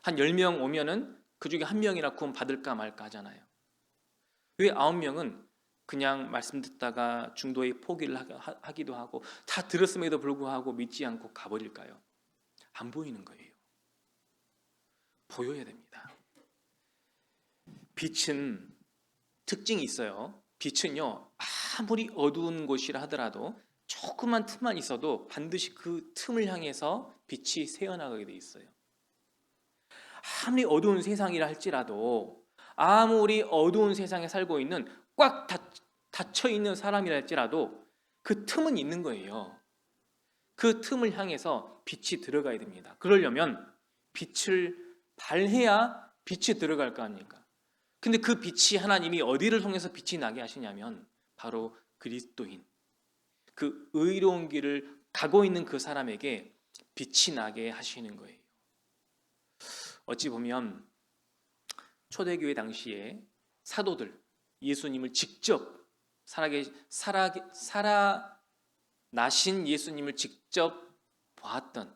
한 10명 오면은 그 중에 한 명이나 구원 받을까 말까 하잖아요. 왜 9명은 그냥 말씀 듣다가 중도에 포기를 하기도 하고 다 들었음에도 불구하고 믿지 않고 가버릴까요? 안 보이는 거예요. 보여야 됩니다. 빛은 특징이 있어요. 빛은요, 아무리 어두운 곳이라 하더라도 조그만 틈만 있어도 반드시 그 틈을 향해서 빛이 새어나가게 돼 있어요. 아무리 어두운 세상이라 할지라도, 아무리 어두운 세상에 살고 있는 꽉 닫혀 있는 사람이라 할지라도 그 틈은 있는 거예요. 그 틈을 향해서 빛이 들어가야 됩니다. 그러려면 빛을 발해야 빛이 들어갈 거 아닙니까? 근데 그 빛이 하나님이 어디를 통해서 빛이 나게 하시냐면 바로 그리스도인, 그 의로운 길을 가고 있는 그 사람에게 빛이 나게 하시는 거예요. 어찌 보면 초대교회 당시에 사도들, 예수님을 직접 살아나신 예수님을 직접 보았던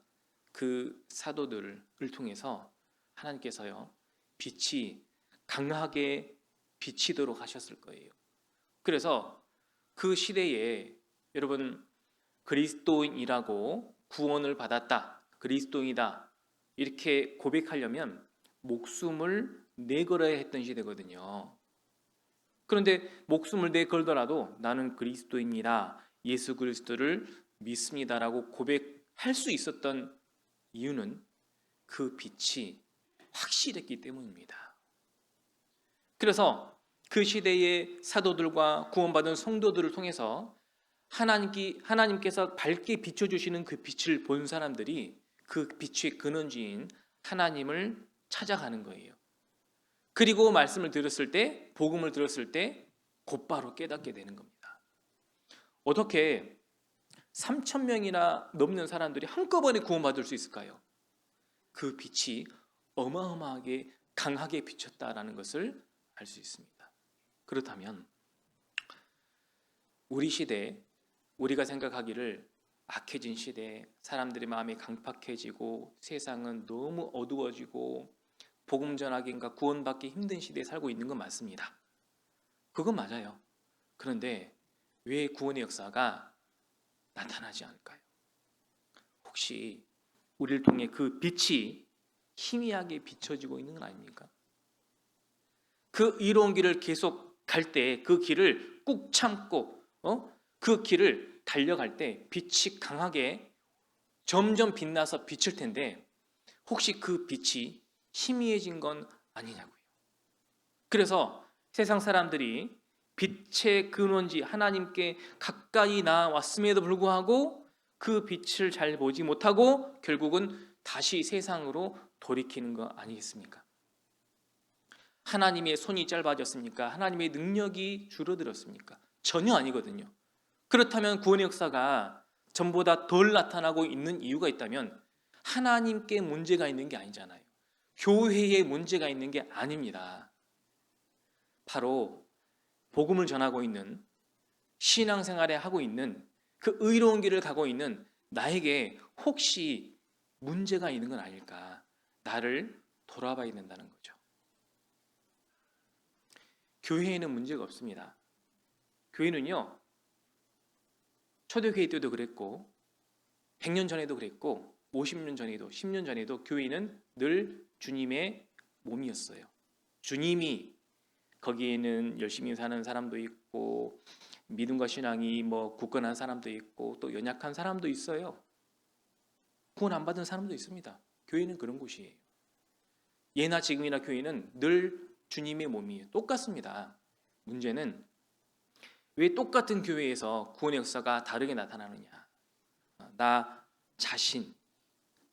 그 사도들을 통해서 하나님께서요, 빛이 강하게 비치도록 하셨을 거예요. 그래서 그 시대에 여러분, 그리스도인이라고 구원을 받았다, 그리스도인이다 이렇게 고백하려면 목숨을 내걸어야 했던 시대거든요. 그런데 목숨을 내걸더라도 나는 그리스도인이라, 예수 그리스도를 믿습니다라고 고백할 수 있었던 이유는 그 빛이 확실했기 때문입니다. 그래서 그 시대의 사도들과 구원받은 성도들을 통해서 하나님께서 밝게 비춰주시는 그 빛을 본 사람들이 그 빛의 근원지인 하나님을 찾아가는 거예요. 그리고 말씀을 들었을 때, 복음을 들었을 때 곧바로 깨닫게 되는 겁니다. 어떻게 3,000명이나 넘는 사람들이 한꺼번에 구원받을 수 있을까요? 그 빛이 어마어마하게 강하게 비쳤다라는 것을 알 수 있습니다. 그렇다면 우리 시대, 우리가 생각하기를 악해진 시대, 사람들의 마음이 강팍해지고 세상은 너무 어두워지고 복음 전하기가 구원받기 힘든 시대에 살고 있는 건 맞습니다. 그건 맞아요. 그런데 왜 구원의 역사가 나타나지 않을까요? 혹시 우리를 통해 그 빛이 희미하게 비춰지고 있는 건 아닙니까? 그 이로운 길을 계속 갈 때, 그 길을 꾹 참고 그 길을 달려갈 때 빛이 강하게 점점 빛나서 비칠 텐데 혹시 그 빛이 희미해진 건 아니냐고요. 그래서 세상 사람들이 빛의 근원지 하나님께 가까이 나왔음에도 불구하고 그 빛을 잘 보지 못하고 결국은 다시 세상으로 돌이키는 거 아니겠습니까? 하나님의 손이 짧아졌습니까? 하나님의 능력이 줄어들었습니까? 전혀 아니거든요. 그렇다면 구원의 역사가 전보다 덜 나타나고 있는 이유가 있다면 하나님께 문제가 있는 게 아니잖아요. 교회에 문제가 있는 게 아닙니다. 바로 복음을 전하고 있는, 신앙생활에 하고 있는, 그 의로운 길을 가고 있는 나에게 혹시 문제가 있는 건 아닐까? 나를 돌아봐야 된다는 거죠. 교회에는 문제가 없습니다. 교회는요, 초대교회 때도 그랬고 100년 전에도 그랬고 50년 전에도 10년 전에도 교회는 늘 주님의 몸이었어요. 주님이 거기에는 열심히 사는 사람도 있고 믿음과 신앙이 굳건한 사람도 있고 또 연약한 사람도 있어요. 구원 안 받은 사람도 있습니다. 교회는 그런 곳이에요. 예나 지금이나 교회는 늘 주님의 몸이에요. 똑같습니다. 문제는 왜 똑같은 교회에서 구원의 역사가 다르게 나타나느냐? 나 자신,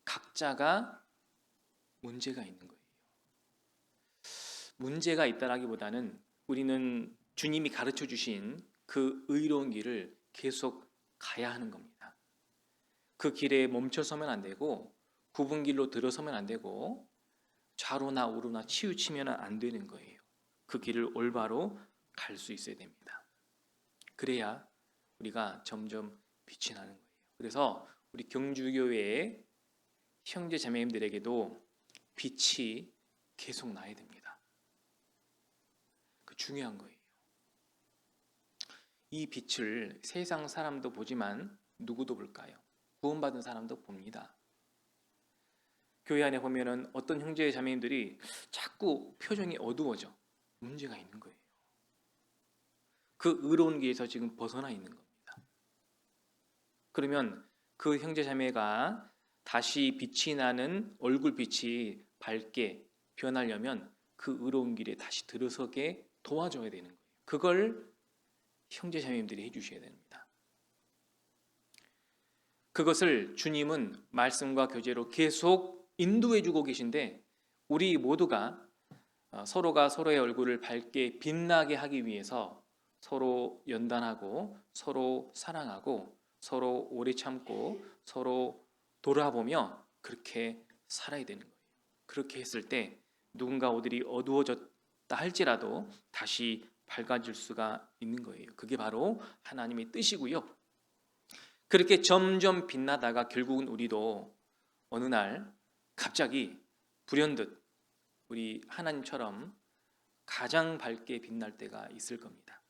각자가 문제가 있는 거예요. 문제가 있다라기보다는 우리는 주님이 가르쳐 주신 그 의로운 길을 계속 가야 하는 겁니다. 그 길에 멈춰서면 안 되고 굽은 길로 들어서면 안 되고 좌로나 우로나 치우치면 안 되는 거예요. 그 길을 올바로 갈 수 있어야 됩니다. 그래야 우리가 점점 빛이 나는 거예요. 그래서 우리 경주교회의 형제 자매님들에게도 빛이 계속 나야 됩니다. 그 중요한 거예요. 이 빛을 세상 사람도 보지만 누구도 볼까요? 구원받은 사람도 봅니다. 교회 안에 보면은 어떤 형제 자매님들이 자꾸 표정이 어두워져. 문제가 있는 거예요. 그 의로운 길에서 지금 벗어나 있는 겁니다. 그러면 그 형제 자매가 다시 빛이 나는 얼굴빛이 밝게 변하려면 그 의로운 길에 다시 들어서게 도와줘야 되는 거예요. 그걸 형제 자매님들이 해주셔야 됩니다. 그것을 주님은 말씀과 교제로 계속 인도해주고 계신데 우리 모두가 서로가 서로의 얼굴을 밝게 빛나게 하기 위해서 서로 연단하고 서로 사랑하고 서로 오래 참고 서로 돌아보며 그렇게 살아야 되는 거예요. 그렇게 했을 때 누군가 오늘이 어두워졌다 할지라도 다시 밝아질 수가 있는 거예요. 그게 바로 하나님의 뜻이고요. 그렇게 점점 빛나다가 결국은 우리도 어느 날 갑자기 불현듯 우리 하나님처럼 가장 밝게 빛날 때가 있을 겁니다.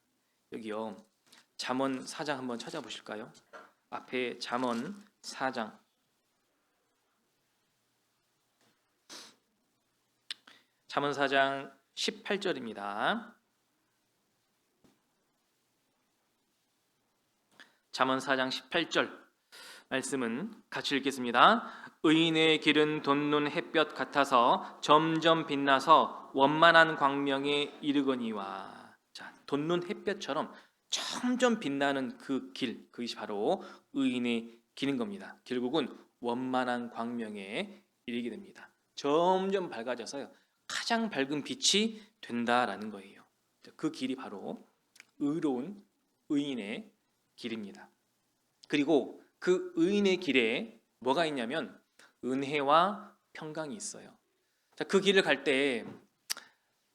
여기요, 잠언 4장 한번 찾아보실까요? 앞에 잠언 4장 잠언 4장 18절입니다. 잠언 4장 18절 말씀은 같이 읽겠습니다. 의인의 길은 돋는 햇볕 같아서 점점 빛나서 원만한 광명에 이르거니와. 자, 돋는 햇볕처럼 점점 빛나는 그 길, 그것이 바로 의인의 길인 겁니다. 결국은 원만한 광명에 이르게 됩니다. 점점 밝아져서요, 가장 밝은 빛이 된다라는 거예요. 그 길이 바로 의로운 의인의 길입니다. 그리고 그 의인의 길에 뭐가 있냐면 은혜와 평강이 있어요. 자, 그 길을 갈 때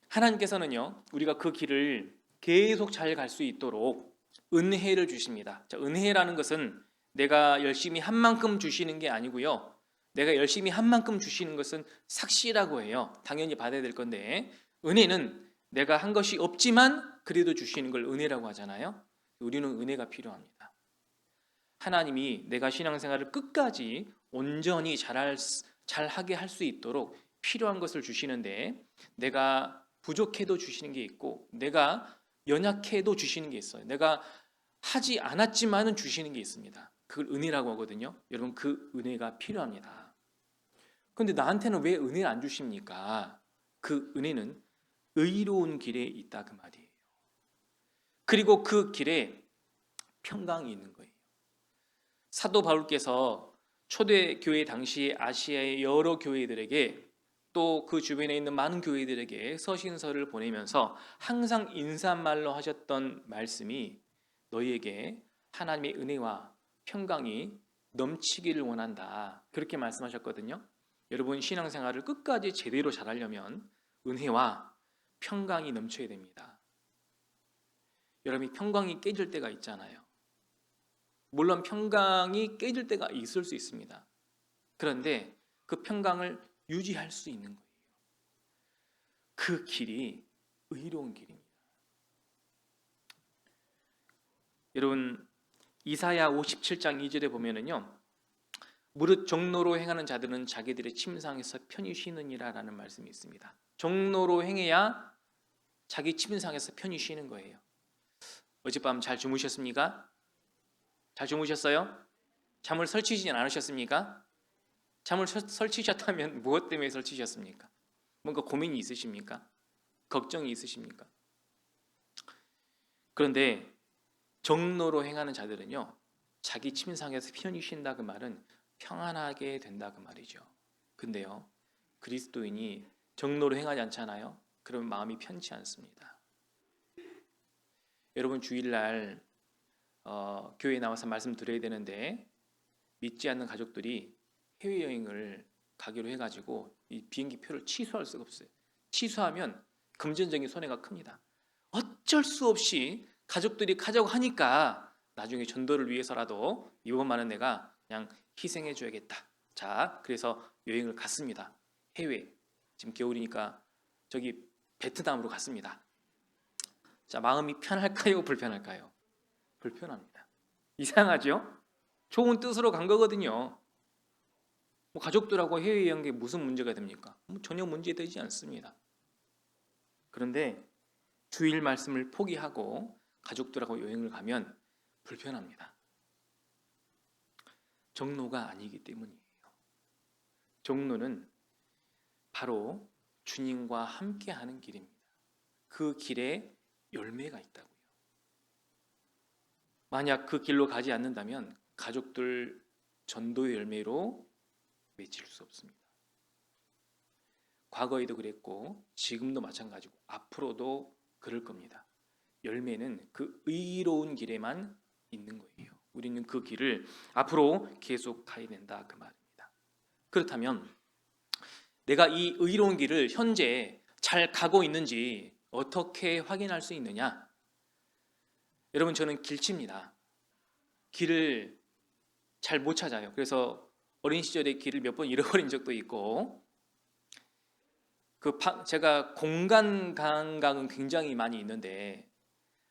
하나님께서는요, 우리가 그 길을 계속 잘 갈 수 있도록 은혜를 주십니다. 자, 은혜라는 것은 내가 열심히 한 만큼 주시는 게 아니고요, 내가 열심히 한 만큼 주시는 것은 삭시라고 해요. 당연히 받아야 될 건데, 은혜는 내가 한 것이 없지만 그래도 주시는 걸 은혜라고 하잖아요. 우리는 은혜가 필요합니다. 하나님이 내가 신앙생활을 끝까지 온전히 잘하게 할 수 있도록 필요한 것을 주시는데, 내가 부족해도 주시는 게 있고 내가 연약해도 주시는 게 있어요. 내가 하지 않았지만은 주시는 게 있습니다. 그걸 은혜라고 하거든요. 여러분, 그 은혜가 필요합니다. 그런데 나한테는 왜 은혜를 안 주십니까? 그 은혜는 의로운 길에 있다, 그 말이에요. 그리고 그 길에 평강이 있는 거예요. 사도 바울께서 초대교회 당시 아시아의 여러 교회들에게 또 그 주변에 있는 많은 교회들에게 서신서를 보내면서 항상 인사말로 하셨던 말씀이, 너희에게 하나님의 은혜와 평강이 넘치기를 원한다, 그렇게 말씀하셨거든요. 여러분, 신앙생활을 끝까지 제대로 잘하려면 은혜와 평강이 넘쳐야 됩니다. 여러분이 평강이 깨질 때가 있잖아요. 물론 평강이 깨질 때가 있을 수 있습니다. 그런데 그 평강을 유지할 수 있는 거예요. 그 길이 의로운 길입니다. 여러분, 이사야 57장 2절에 보면은요, 무릇 종로로 행하는 자들은 자기들의 침상에서 편히 쉬느니라 라는 말씀이 있습니다. 종로로 행해야 자기 침상에서 편히 쉬는 거예요. 어젯밤 잘 주무셨습니까? 잘 주무셨어요? 잠을 설치지 않으셨습니까? 잠을 설치셨다면 무엇 때문에 설치셨습니까? 뭔가 고민이 있으십니까? 걱정이 있으십니까? 그런데 정로로 행하는 자들은요, 자기 침상에서 편히 쉰다, 그 말은 평안하게 된다, 그 말이죠. 근데요, 그리스도인이 정로로 행하지 않잖아요. 그러면 마음이 편치 않습니다. 여러분, 주일날 교회에 나와서 말씀드려야 되는데 믿지 않는 가족들이 해외여행을 가기로 해가지고 이 비행기 표를 취소할 수가 없어요. 취소하면 금전적인 손해가 큽니다. 어쩔 수 없이 가족들이 가자고 하니까 나중에 전도를 위해서라도 이번만은 내가 그냥 희생해 줘야겠다. 자, 그래서 여행을 갔습니다. 해외, 지금 겨울이니까 저기 베트남으로 갔습니다. 자, 마음이 편할까요, 불편할까요? 불편합니다. 이상하죠? 좋은 뜻으로 간 거거든요. 뭐 가족들하고 해외여행 게 무슨 문제가 됩니까? 전혀 문제되지 않습니다. 그런데 주일 말씀을 포기하고 가족들하고 여행을 가면 불편합니다. 정로가 아니기 때문이에요. 정로는 바로 주님과 함께하는 길입니다. 그 길에 열매가 있다고요. 만약 그 길로 가지 않는다면 가족들 전도의 열매로 맺힐 수 없습니다. 과거에도 그랬고 지금도 마찬가지고 앞으로도 그럴 겁니다. 열매는 그 의로운 길에만 있는 거예요. 우리는 그 길을 앞으로 계속 가야 된다 그 말입니다. 그렇다면 내가 이 의로운 길을 현재 잘 가고 있는지 어떻게 확인할 수 있느냐? 여러분, 저는 길치입니다. 길을 잘 못 찾아요. 그래서 어린 시절에 길을 몇 번 잃어버린 적도 있고, 제가 공간 감각은 굉장히 많이 있는데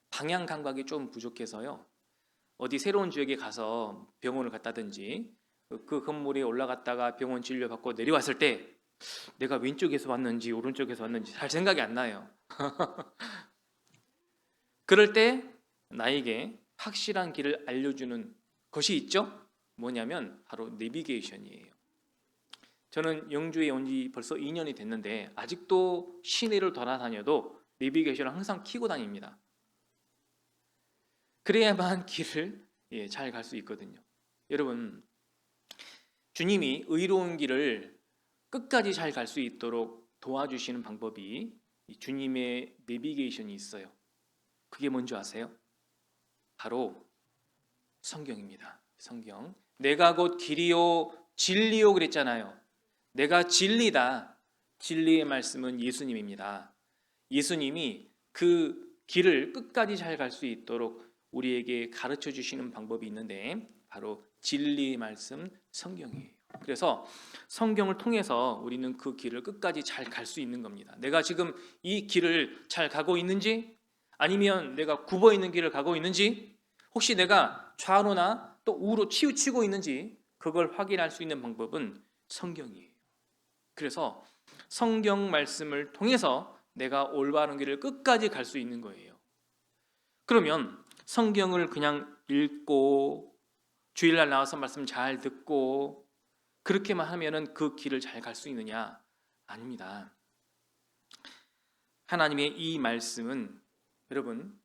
방향 감각이 좀 부족해서요. 어디 새로운 지역에 가서 병원을 갔다든지 그 건물에 올라갔다가 병원 진료받고 내려왔을 때 내가 왼쪽에서 왔는지 오른쪽에서 왔는지 잘 생각이 안 나요. 그럴 때 나에게 확실한 길을 알려주는 것이 있죠. 뭐냐면 바로 내비게이션이에요. 저는 영주에 온 지 벌써 2년이 됐는데 아직도 시내를 돌아다녀도 내비게이션을 항상 켜고 다닙니다. 그래야만 길을 잘 갈 수 있거든요. 여러분, 주님이 의로운 길을 끝까지 잘 갈 수 있도록 도와주시는 방법이 주님의 내비게이션이 있어요. 그게 뭔지 아세요? 바로 성경입니다. 성경. 내가 곧 길이요 진리요 그랬잖아요. 내가 진리다. 진리의 말씀은 예수님입니다. 예수님이 그 길을 끝까지 잘 갈 수 있도록 우리에게 가르쳐 주시는 방법이 있는데 바로 진리의 말씀 성경이에요. 그래서 성경을 통해서 우리는 그 길을 끝까지 잘 갈 수 있는 겁니다. 내가 지금 이 길을 잘 가고 있는지, 아니면 내가 굽어 있는 길을 가고 있는지, 혹시 내가 좌우나 또 우로 치우치고 있는지 그걸 확인할 수 있는 방법은 성경이에요. 그래서 성경 말씀을 통해서 내가 올바른 길을 끝까지 갈 수 있는 거예요. 그러면 성경을 그냥 읽고 주일날 나와서 말씀 잘 듣고 그렇게만 하면은 그 길을 잘 갈 수 있느냐? 아닙니다. 하나님의 이 말씀은 여러분,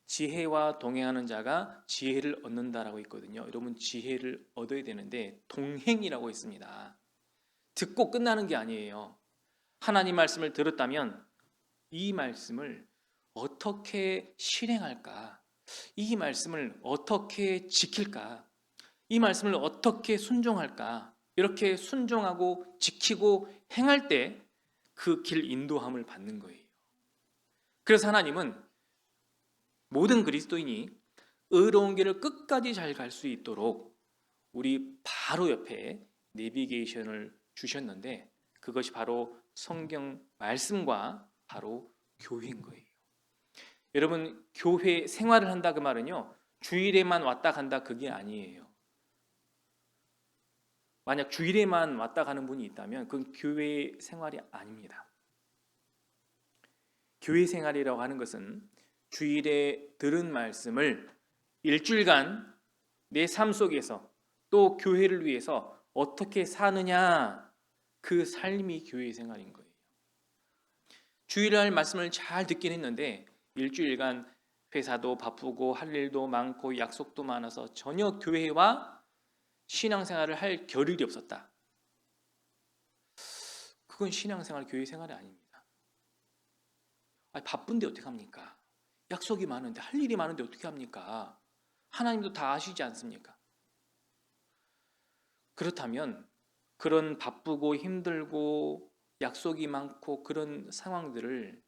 지혜와 동행하는 자가 지혜를 얻는다라고 있거든요. 여러분, 지혜를 얻어야 되는데 동행이라고 있습니다. 듣고 끝나는 게 아니에요. 하나님 말씀을 들었다면 이 말씀을 어떻게 실행할까? 이 말씀을 어떻게 지킬까? 이 말씀을 어떻게 순종할까? 이렇게 순종하고 지키고 행할 때 그 길 인도함을 받는 거예요. 그래서 하나님은 모든 그리스도인이 의로운 길을 끝까지 잘 갈 수 있도록 우리 바로 옆에 내비게이션을 주셨는데 그것이 바로 성경 말씀과 바로 교회인 거예요. 여러분, 교회 생활을 한다 그 말은요, 주일에만 왔다 간다 그게 아니에요. 만약 주일에만 왔다 가는 분이 있다면 그건 교회 생활이 아닙니다. 교회 생활이라고 하는 것은 주일에 들은 말씀을 일주일간 내 삶 속에서 또 교회를 위해서 어떻게 사느냐, 그 삶이 교회 생활인 거예요. 주일날 말씀을 잘 듣긴 했는데 일주일간 회사도 바쁘고 할 일도 많고 약속도 많아서 전혀 교회와 신앙생활을 할 겨를이 없었다. 그건 신앙생활, 교회 생활이 아닙니다. 바쁜데 어떻게 합니까? 약속이 많은데, 할 일이 많은데 어떻게 합니까? 하나님도 다 아시지 않습니까? 그렇다면 그런 바쁘고 힘들고 약속이 많고 그런 상황들을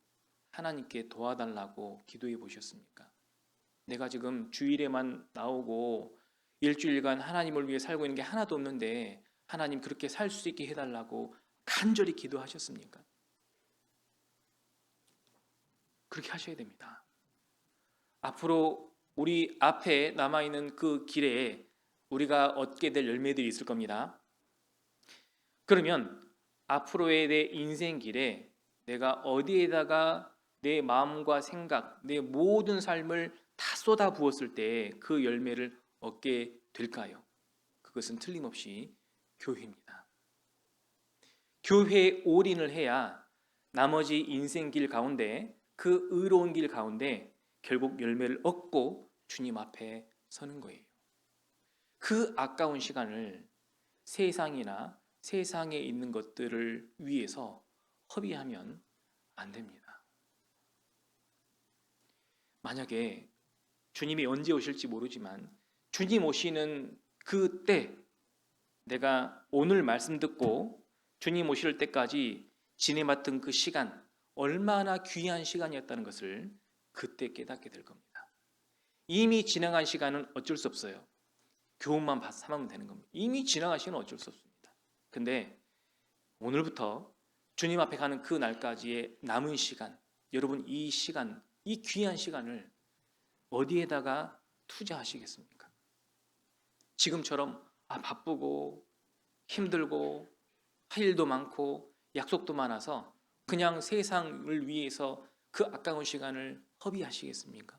하나님께 도와달라고 기도해 보셨습니까? 내가 지금 주일에만 나오고 일주일간 하나님을 위해 살고 있는 게 하나도 없는데 하나님 그렇게 살 수 있게 해달라고 간절히 기도하셨습니까? 그렇게 하셔야 됩니다. 앞으로 우리 앞에 남아있는 그 길에 우리가 얻게 될 열매들이 있을 겁니다. 그러면 앞으로의 내 인생 길에 내가 어디에다가 내 마음과 생각, 내 모든 삶을 다 쏟아 부었을 때 그 열매를 얻게 될까요? 그것은 틀림없이 교회입니다. 교회에 올인을 해야 나머지 인생 길 가운데 그 의로운 길 가운데 결국 열매를 얻고 주님 앞에 서는 거예요. 그 아까운 시간을 세상이나 세상에 있는 것들을 위해서 허비하면 안 됩니다. 만약에 주님이 언제 오실지 모르지만 주님 오시는 그때 내가 오늘 말씀 듣고 주님 오실 때까지 지내봤던 그 시간 얼마나 귀한 시간이었다는 것을 그때 깨닫게 될 겁니다. 이미 지나간 시간은 어쩔 수 없어요. 교훈만 삼으면 되는 겁니다. 이미 지나간 시간은 어쩔 수 없습니다. 근데 오늘부터 주님 앞에 가는 그 날까지의 남은 시간, 여러분 이 시간, 이 귀한 시간을 어디에다가 투자하시겠습니까? 지금처럼 바쁘고 힘들고 할 일도 많고 약속도 많아서 그냥 세상을 위해서 그 아까운 시간을 허비하시겠습니까?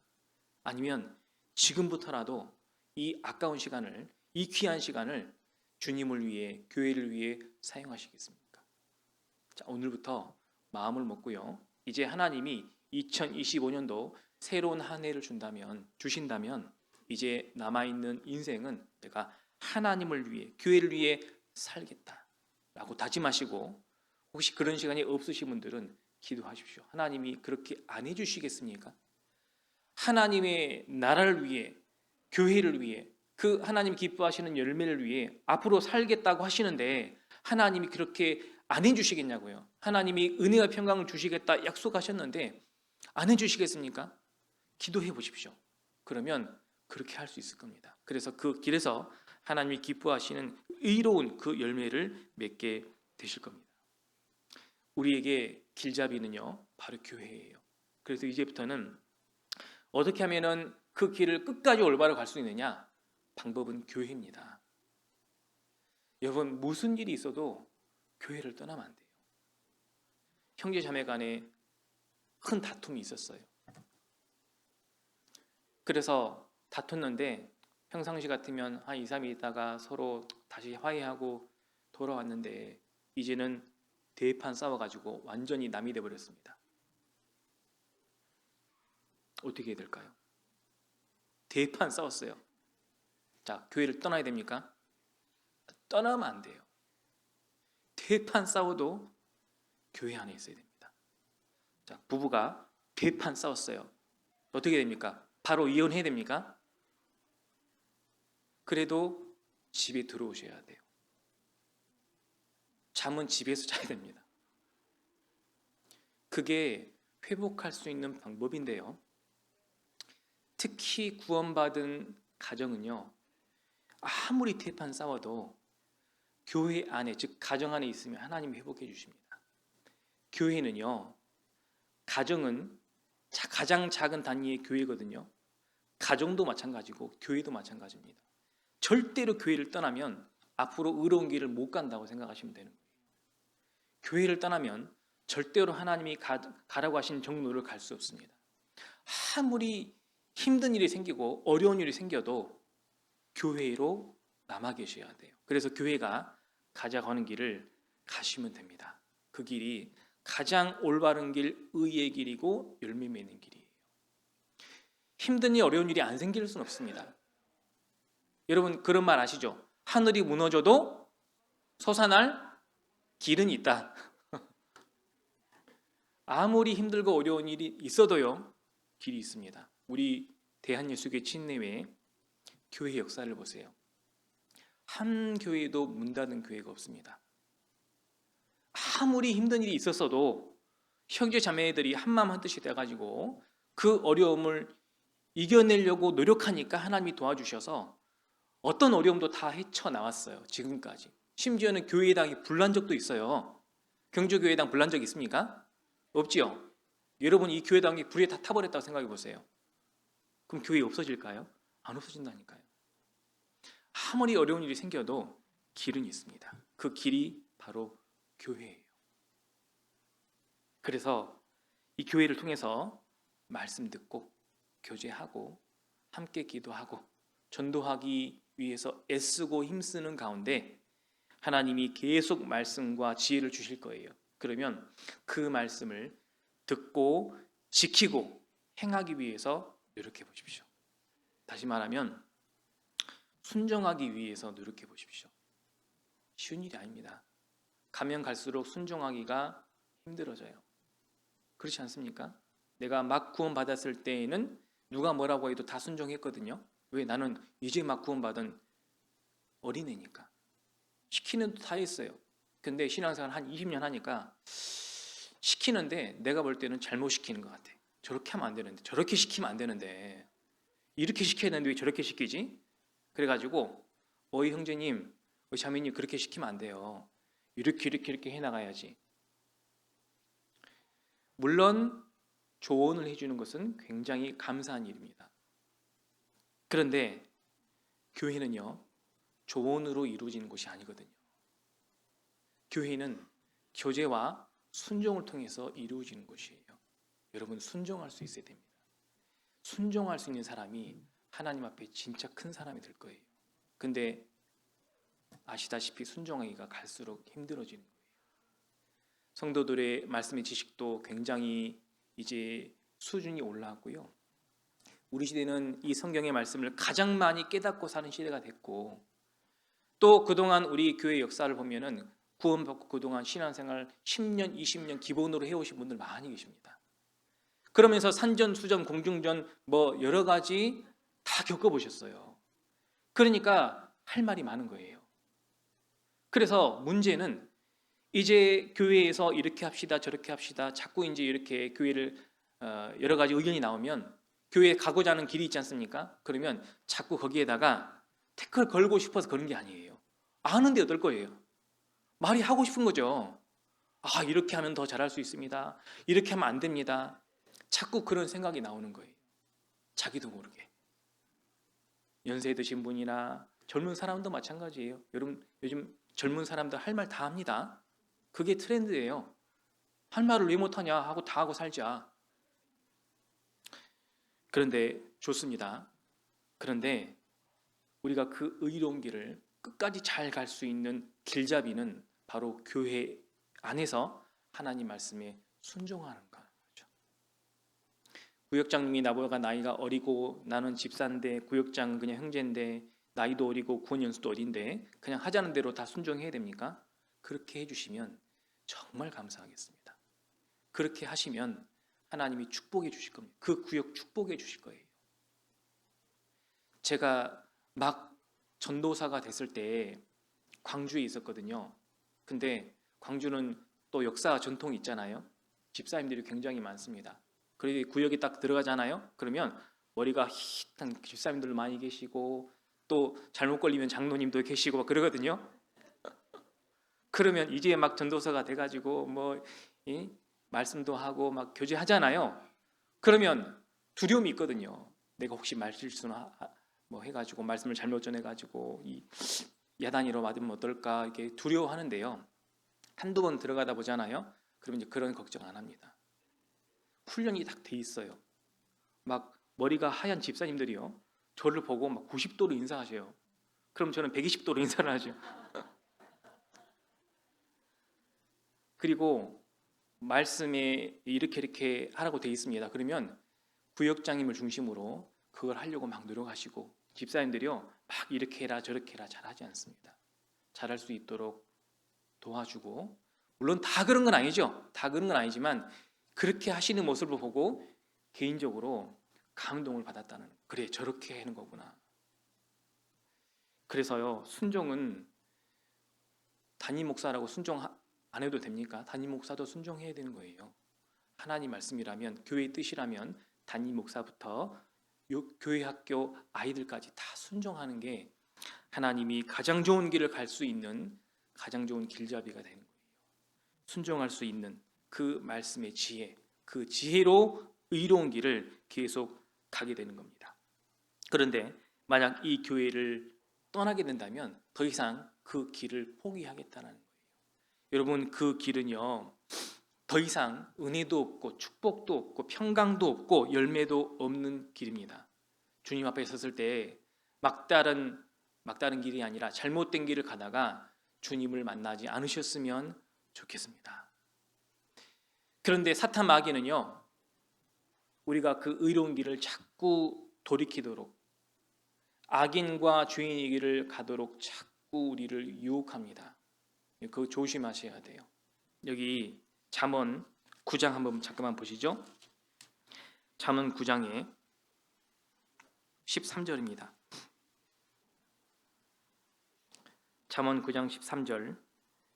아니면 지금부터라도 이 아까운 시간을, 이 귀한 시간을 주님을 위해, 교회를 위해 사용하시겠습니까? 자, 오늘부터 마음을 먹고요. 이제 하나님이 2025년도 새로운 한 해를 주신다면 이제 남아있는 인생은 내가 하나님을 위해, 교회를 위해 살겠다라고 다짐하시고, 혹시 그런 시간이 없으신 분들은 기도하십시오. 하나님이 그렇게 안 해주시겠습니까? 하나님의 나라를 위해, 교회를 위해, 그 하나님 기뻐하시는 열매를 위해 앞으로 살겠다고 하시는데 하나님이 그렇게 안 해주시겠냐고요. 하나님이 은혜와 평강을 주시겠다 약속하셨는데 안 해주시겠습니까? 기도해 보십시오. 그러면 그렇게 할 수 있을 겁니다. 그래서 그 길에서 하나님이 기뻐하시는 의로운 그 열매를 맺게 되실 겁니다. 우리에게 길잡이는요 바로 교회예요. 그래서 이제부터는 어떻게 하면은 그 길을 끝까지 올바로 갈 수 있느냐? 방법은 교회입니다. 여러분 무슨 일이 있어도 교회를 떠나면 안 돼요. 형제 자매 간에 큰 다툼이 있었어요. 그래서 다퉜는데 평상시 같으면 한 2, 3일 있다가 서로 다시 화해하고 돌아왔는데 이제는 대판 싸워가지고 완전히 남이 돼버렸습니다. 어떻게 해야 될까요? 대판 싸웠어요. 자, 교회를 떠나야 됩니까? 떠나면 안 돼요. 대판 싸워도 교회 안에 있어야 됩니다. 자, 부부가 대판 싸웠어요. 어떻게 됩니까? 바로 이혼해야 됩니까? 그래도 집에 들어오셔야 돼요. 잠은 집에서 자야 됩니다. 그게 회복할 수 있는 방법인데요. 특히 구원받은 가정은요, 아무리 대판 싸워도 교회 안에, 즉 가정 안에 있으면 하나님이 회복해 주십니다. 교회는요, 가정은 가장 작은 단위의 교회거든요. 가정도 마찬가지고 교회도 마찬가지입니다. 절대로 교회를 떠나면 앞으로 의로운 길을 못 간다고 생각하시면 되는 거예요. 교회를 떠나면 절대로 하나님이 가라고 하신 정로를 갈 수 없습니다. 아무리 힘든 일이 생기고 어려운 일이 생겨도 교회로 남아 계셔야 돼요. 그래서 교회가 가자고 하는 길을 가시면 됩니다. 그 길이 가장 올바른 길, 의의 길이고 열매 맺는 길이에요. 힘든 일, 어려운 일이 안 생길 수는 없습니다. 여러분 그런 말 아시죠? 하늘이 무너져도 솟아날 길은 있다. 아무리 힘들고 어려운 일이 있어도요, 길이 있습니다. 우리 대한예수교회 친내외 교회 역사를 보세요. 한 교회도 문 닫은 교회가 없습니다. 아무리 힘든 일이 있었어도 형제 자매들이 한마음 한뜻이 돼가지고 그 어려움을 이겨내려고 노력하니까 하나님이 도와주셔서 어떤 어려움도 다 헤쳐나왔어요. 지금까지. 심지어는 교회당이 불난 적도 있어요. 경주교회당 불난 적 있습니까? 없지요. 여러분 이 교회당이 불에 다 타버렸다고 생각해 보세요. 그럼 교회 없어질까요? 안 없어진다니까요. 아무리 어려운 일이 생겨도 길은 있습니다. 그 길이 바로 교회예요. 그래서 이 교회를 통해서 말씀 듣고 교제하고 함께 기도하고 전도하기 위해서 애쓰고 힘쓰는 가운데 하나님이 계속 말씀과 지혜를 주실 거예요. 그러면 그 말씀을 듣고 지키고 행하기 위해서 노력해 보십시오. 다시 말하면 순종하기 위해서 노력해 보십시오. 쉬운 일이 아닙니다. 가면 갈수록 순종하기가 힘들어져요. 그렇지 않습니까? 내가 막 구원받았을 때에는 누가 뭐라고 해도 다 순종했거든요. 왜? 나는 이제 막 구원받은 어린애니까. 시키는 다 했어요. 근데 신앙생활 한 20년 하니까 시키는데 내가 볼 때는 잘못 시키는 것 같아. 저렇게 하면 안 되는데, 저렇게 시키면 안 되는데, 이렇게 시켜야 되는데 왜 저렇게 시키지? 그래가지고 어이 형제님, 어이 자매님, 그렇게 시키면 안 돼요. 이렇게 해나가야지. 물론 조언을 해주는 것은 굉장히 감사한 일입니다. 그런데 교회는요, 조언으로 이루어지는 것이 아니거든요. 교회는 교제와 순종을 통해서 이루어지는 것이에요. 여러분, 순종할 수 있어야 됩니다. 순종할 수 있는 사람이 하나님 앞에 진짜 큰 사람이 될 거예요. 근데 아시다시피 순종하기가 갈수록 힘들어지는 거예요. 성도들의 말씀의 지식도 굉장히 이제 수준이 올라왔고요. 우리 시대는 이 성경의 말씀을 가장 많이 깨닫고 사는 시대가 됐고, 또 그동안 우리 교회 역사를 보면은 구원받고 그동안 신앙생활 10년, 20년 기본으로 해오신 분들 많이 계십니다. 그러면서 산전수전, 공중전 뭐 여러 가지 다 겪어보셨어요. 그러니까 할 말이 많은 거예요. 그래서 문제는 이제 교회에서 이렇게 합시다, 저렇게 합시다, 자꾸 이제 이렇게 교회를 여러 가지 의견이 나오면 교회에 가고자 하는 길이 있지 않습니까? 그러면 자꾸 거기에다가 태클 걸고 싶어서 그런 게 아니에요. 아는데 어떨 거예요? 말이 하고 싶은 거죠. 아, 이렇게 하면 더 잘할 수 있습니다. 이렇게 하면 안 됩니다. 자꾸 그런 생각이 나오는 거예요. 자기도 모르게. 연세 드신 분이나 젊은 사람도 마찬가지예요. 여러분, 요즘 젊은 사람들 할 말 다 합니다. 그게 트렌드예요. 할 말을 왜 못하냐 하고 다 하고 살자. 그런데 좋습니다. 그런데 우리가 그 의로운 길을 끝까지 잘 갈 수 있는 길잡이는 바로 교회 안에서 하나님 말씀에 순종하는 거죠. 구역장님이 나보다 나이가 어리고 나는 집사인데 구역장은 그냥 형제인데 나이도 어리고 구원 연수도 어린데 그냥 하자는 대로 다 순종해야 됩니까? 그렇게 해주시면 정말 감사하겠습니다. 그렇게 하시면 하나님이 축복해 주실 겁니다. 그 구역 축복해 주실 거예요. 제가 막 전도사가 됐을 때 광주에 있었거든요. 근데 광주는 또 역사 전통이 있잖아요. 집사님들이 굉장히 많습니다. 그리고 구역에 딱 들어가잖아요. 그러면 머리가 힛한 집사님들 많이 계시고 또 잘못 걸리면 장로님도 계시고 그러거든요. 그러면 이제 막 전도사가 돼가지고 뭐 말씀도 하고 막 교제하잖아요. 그러면 두려움이 있거든요. 내가 혹시 말실수나 뭐 해가지고 말씀을 잘못 전해가지고 이 야단이로 맞으면 어떨까 이렇게 두려워하는데요. 한두 번 들어가다 보잖아요. 그러면 이제 그런 걱정 안 합니다. 훈련이 딱 돼 있어요. 막 머리가 하얀 집사님들이요. 저를 보고 막 90도로 인사하셔요. 그럼 저는 120도로 인사를 하죠. 그리고 말씀에 이렇게 하라고 돼 있습니다. 그러면 구역장님을 중심으로 그걸 하려고 막 노력하시고 집사님들이요. 막 이렇게 해라 저렇게 해라 잘하지 않습니다. 잘할 수 있도록 도와주고 물론 다 그런 건 아니죠. 다 그런 건 아니지만 그렇게 하시는 모습을 보고 개인적으로 감동을 받았다는 그래 저렇게 하는 거구나. 그래서요. 순종은 담임 목사라고 순종 안 해도 됩니까? 담임 목사도 순종해야 되는 거예요. 하나님 말씀이라면 교회의 뜻이라면 담임 목사부터 교회 학교 아이들까지 다 순종하는 게 하나님이 가장 좋은 길을 갈 수 있는 가장 좋은 길잡이가 되는 거예요. 순종할 수 있는 그 말씀의 지혜, 그 지혜로 의로운 길을 계속 가게 되는 겁니다. 그런데 만약 이 교회를 떠나게 된다면 더 이상 그 길을 포기하겠다는 거예요. 여러분 그 길은요 더 이상 은혜도 없고 축복도 없고 평강도 없고 열매도 없는 길입니다. 주님 앞에 섰을 때 막다른 길이 아니라 잘못된 길을 가다가 주님을 만나지 않으셨으면 좋겠습니다. 그런데 사탄 마귀는요 우리가 그 의로운 길을 자꾸 돌이키도록 악인과 주인의 길을 가도록 자꾸 우리를 유혹합니다. 그거 조심하셔야 돼요. 여기 잠언 9장 한번 잠깐만 보시죠. 잠언 9장의 13절입니다. 잠언 9장 13절.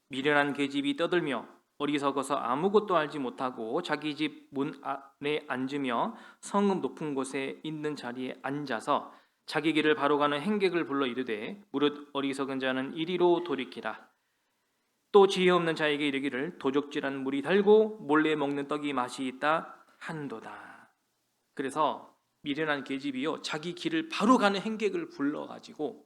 미련한 계집이 떠들며 어리석어서 아무것도 알지 못하고 자기 집 문 안에 앉으며 성읍 높은 곳에 있는 자리에 앉아서 자기 길을 바로 가는 행객을 불러 이르되 무릇 어리석은 자는 이리로 돌이키라. 또 지혜 없는 자에게 이르기를 도적질한 물이 달고 몰래 먹는 떡이 맛이 있다 한도다. 그래서 미련한 계집이요 자기 길을 바로 가는 행객을 불러가지고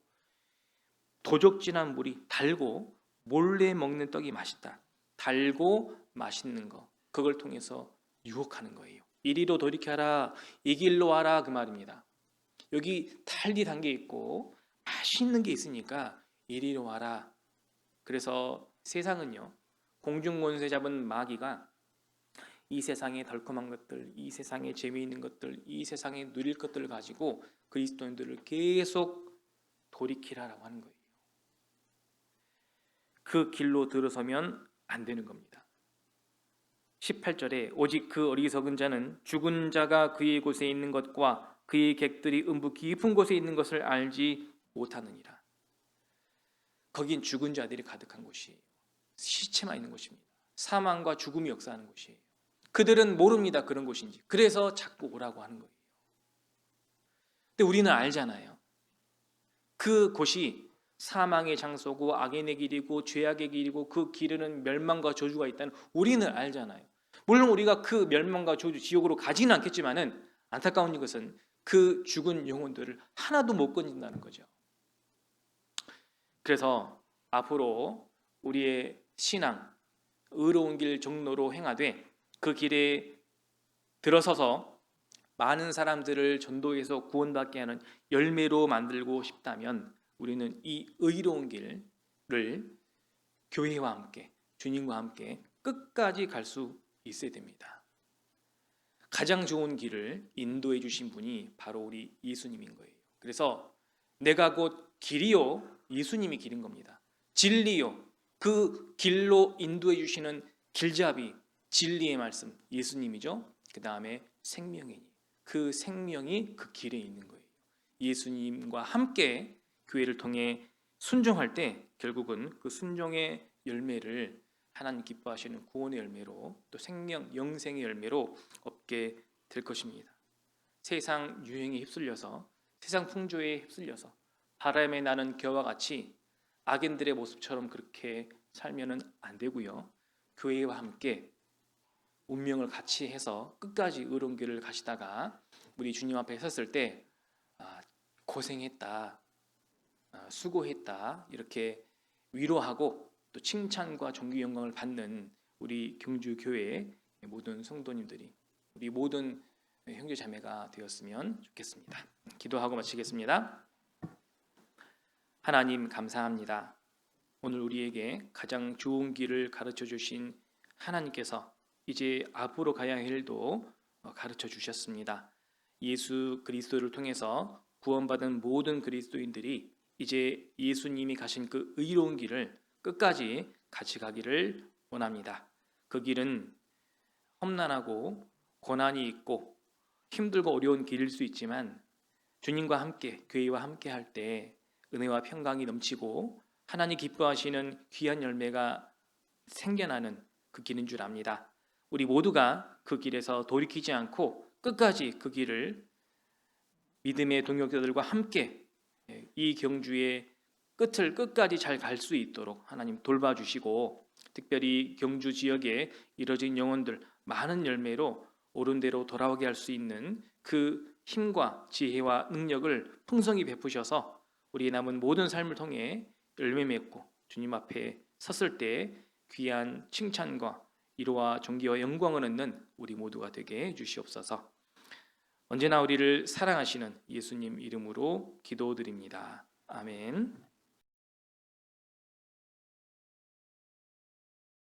도적질한 물이 달고 몰래 먹는 떡이 맛있다. 달고 맛있는 거, 그걸 통해서 유혹하는 거예요. 이리로 돌이켜라, 이 길로 와라, 그 말입니다. 여기 달리 단 게 있고 맛있는 게 있으니까 이리로 와라. 그래서 세상은요, 공중권세 잡은 마귀가 이 세상의 덜컹한 것들, 이 세상의 재미있는 것들, 이 세상의 누릴 것들을 가지고 그리스도인들을 계속 돌이키라라고 하는 거예요. 그 길로 들어서면 안 되는 겁니다. 18절에 오직 그 어리석은 자는 죽은 자가 그의 곳에 있는 것과 그의 객들이 음부 깊은 곳에 있는 것을 알지 못하느니라. 거긴 죽은 자들이 가득한 곳이에요. 시체만 있는 곳입니다. 사망과 죽음이 역사하는 곳이에요. 그들은 모릅니다, 그런 곳인지. 그래서 자꾸 오라고 하는 거예요. 근데 우리는 알잖아요. 그 곳이 사망의 장소고 악인의 길이고 죄악의 길이고 그 길에는 멸망과 저주가 있다는 우리는 알잖아요. 물론 우리가 그 멸망과 저주 지옥으로 가지는 않겠지만은 안타까운 것은 그 죽은 영혼들을 하나도 못 건진다는 거죠. 그래서 앞으로 우리의 신앙, 의로운 길 정로로 행하되 그 길에 들어서서 많은 사람들을 전도해서 구원받게 하는 열매로 만들고 싶다면 우리는 이 의로운 길을 교회와 함께, 주님과 함께 끝까지 갈 수 있어야 됩니다. 가장 좋은 길을 인도해 주신 분이 바로 우리 예수님인 거예요. 그래서 내가 곧 길이요, 예수님이 길인 겁니다. 진리요, 그 길로 인도해 주시는 길잡이, 진리의 말씀, 예수님이죠. 그 다음에 생명이니, 그 생명이 그 길에 있는 거예요. 예수님과 함께 교회를 통해 순종할 때 결국은 그 순종의 열매를 하나님 기뻐하시는 구원의 열매로 또 생명, 영생의 열매로 얻게 될 것입니다. 세상 유행에 휩쓸려서 세상 풍조에 휩쓸려서 바람에 나는 겨와 같이 악인들의 모습처럼 그렇게 살면은 안 되고요. 교회와 함께 운명을 같이 해서 끝까지 의로운 길을 가시다가 우리 주님 앞에 섰을 때 고생했다, 수고했다 이렇게 위로하고 또 칭찬과 존귀 영광을 받는 우리 경주교회의 모든 성도님들이 우리 모든 형제자매가 되었으면 좋겠습니다. 기도하고 마치겠습니다. 하나님 감사합니다. 오늘 우리에게 가장 좋은 길을 가르쳐 주신 하나님께서 이제 앞으로 가야 할 일도 가르쳐 주셨습니다. 예수 그리스도를 통해서 구원받은 모든 그리스도인들이 이제 예수님이 가신 그 의로운 길을 끝까지 같이 가기를 원합니다. 그 길은 험난하고 고난이 있고 힘들고 어려운 길일 수 있지만 주님과 함께 교회와 함께 할 때 은혜와 평강이 넘치고 하나님 기뻐하시는 귀한 열매가 생겨나는 그 길인 줄 압니다. 우리 모두가 그 길에서 돌이키지 않고 끝까지 그 길을 믿음의 동역자들과 함께 이 경주의 끝을 끝까지 잘 갈 수 있도록 하나님 돌봐주시고 특별히 경주 지역에 이뤄진 영혼들 많은 열매로 옳은 대로 돌아오게 할 수 있는 그 힘과 지혜와 능력을 풍성히 베푸셔서 우리의 남은 모든 삶을 통해 열매 맺고 주님 앞에 섰을 때 귀한 칭찬과 위로와 존귀와 영광을 얻는 우리 모두가 되게 해주시옵소서. 언제나 우리를 사랑하시는 예수님 이름으로 기도드립니다. 아멘.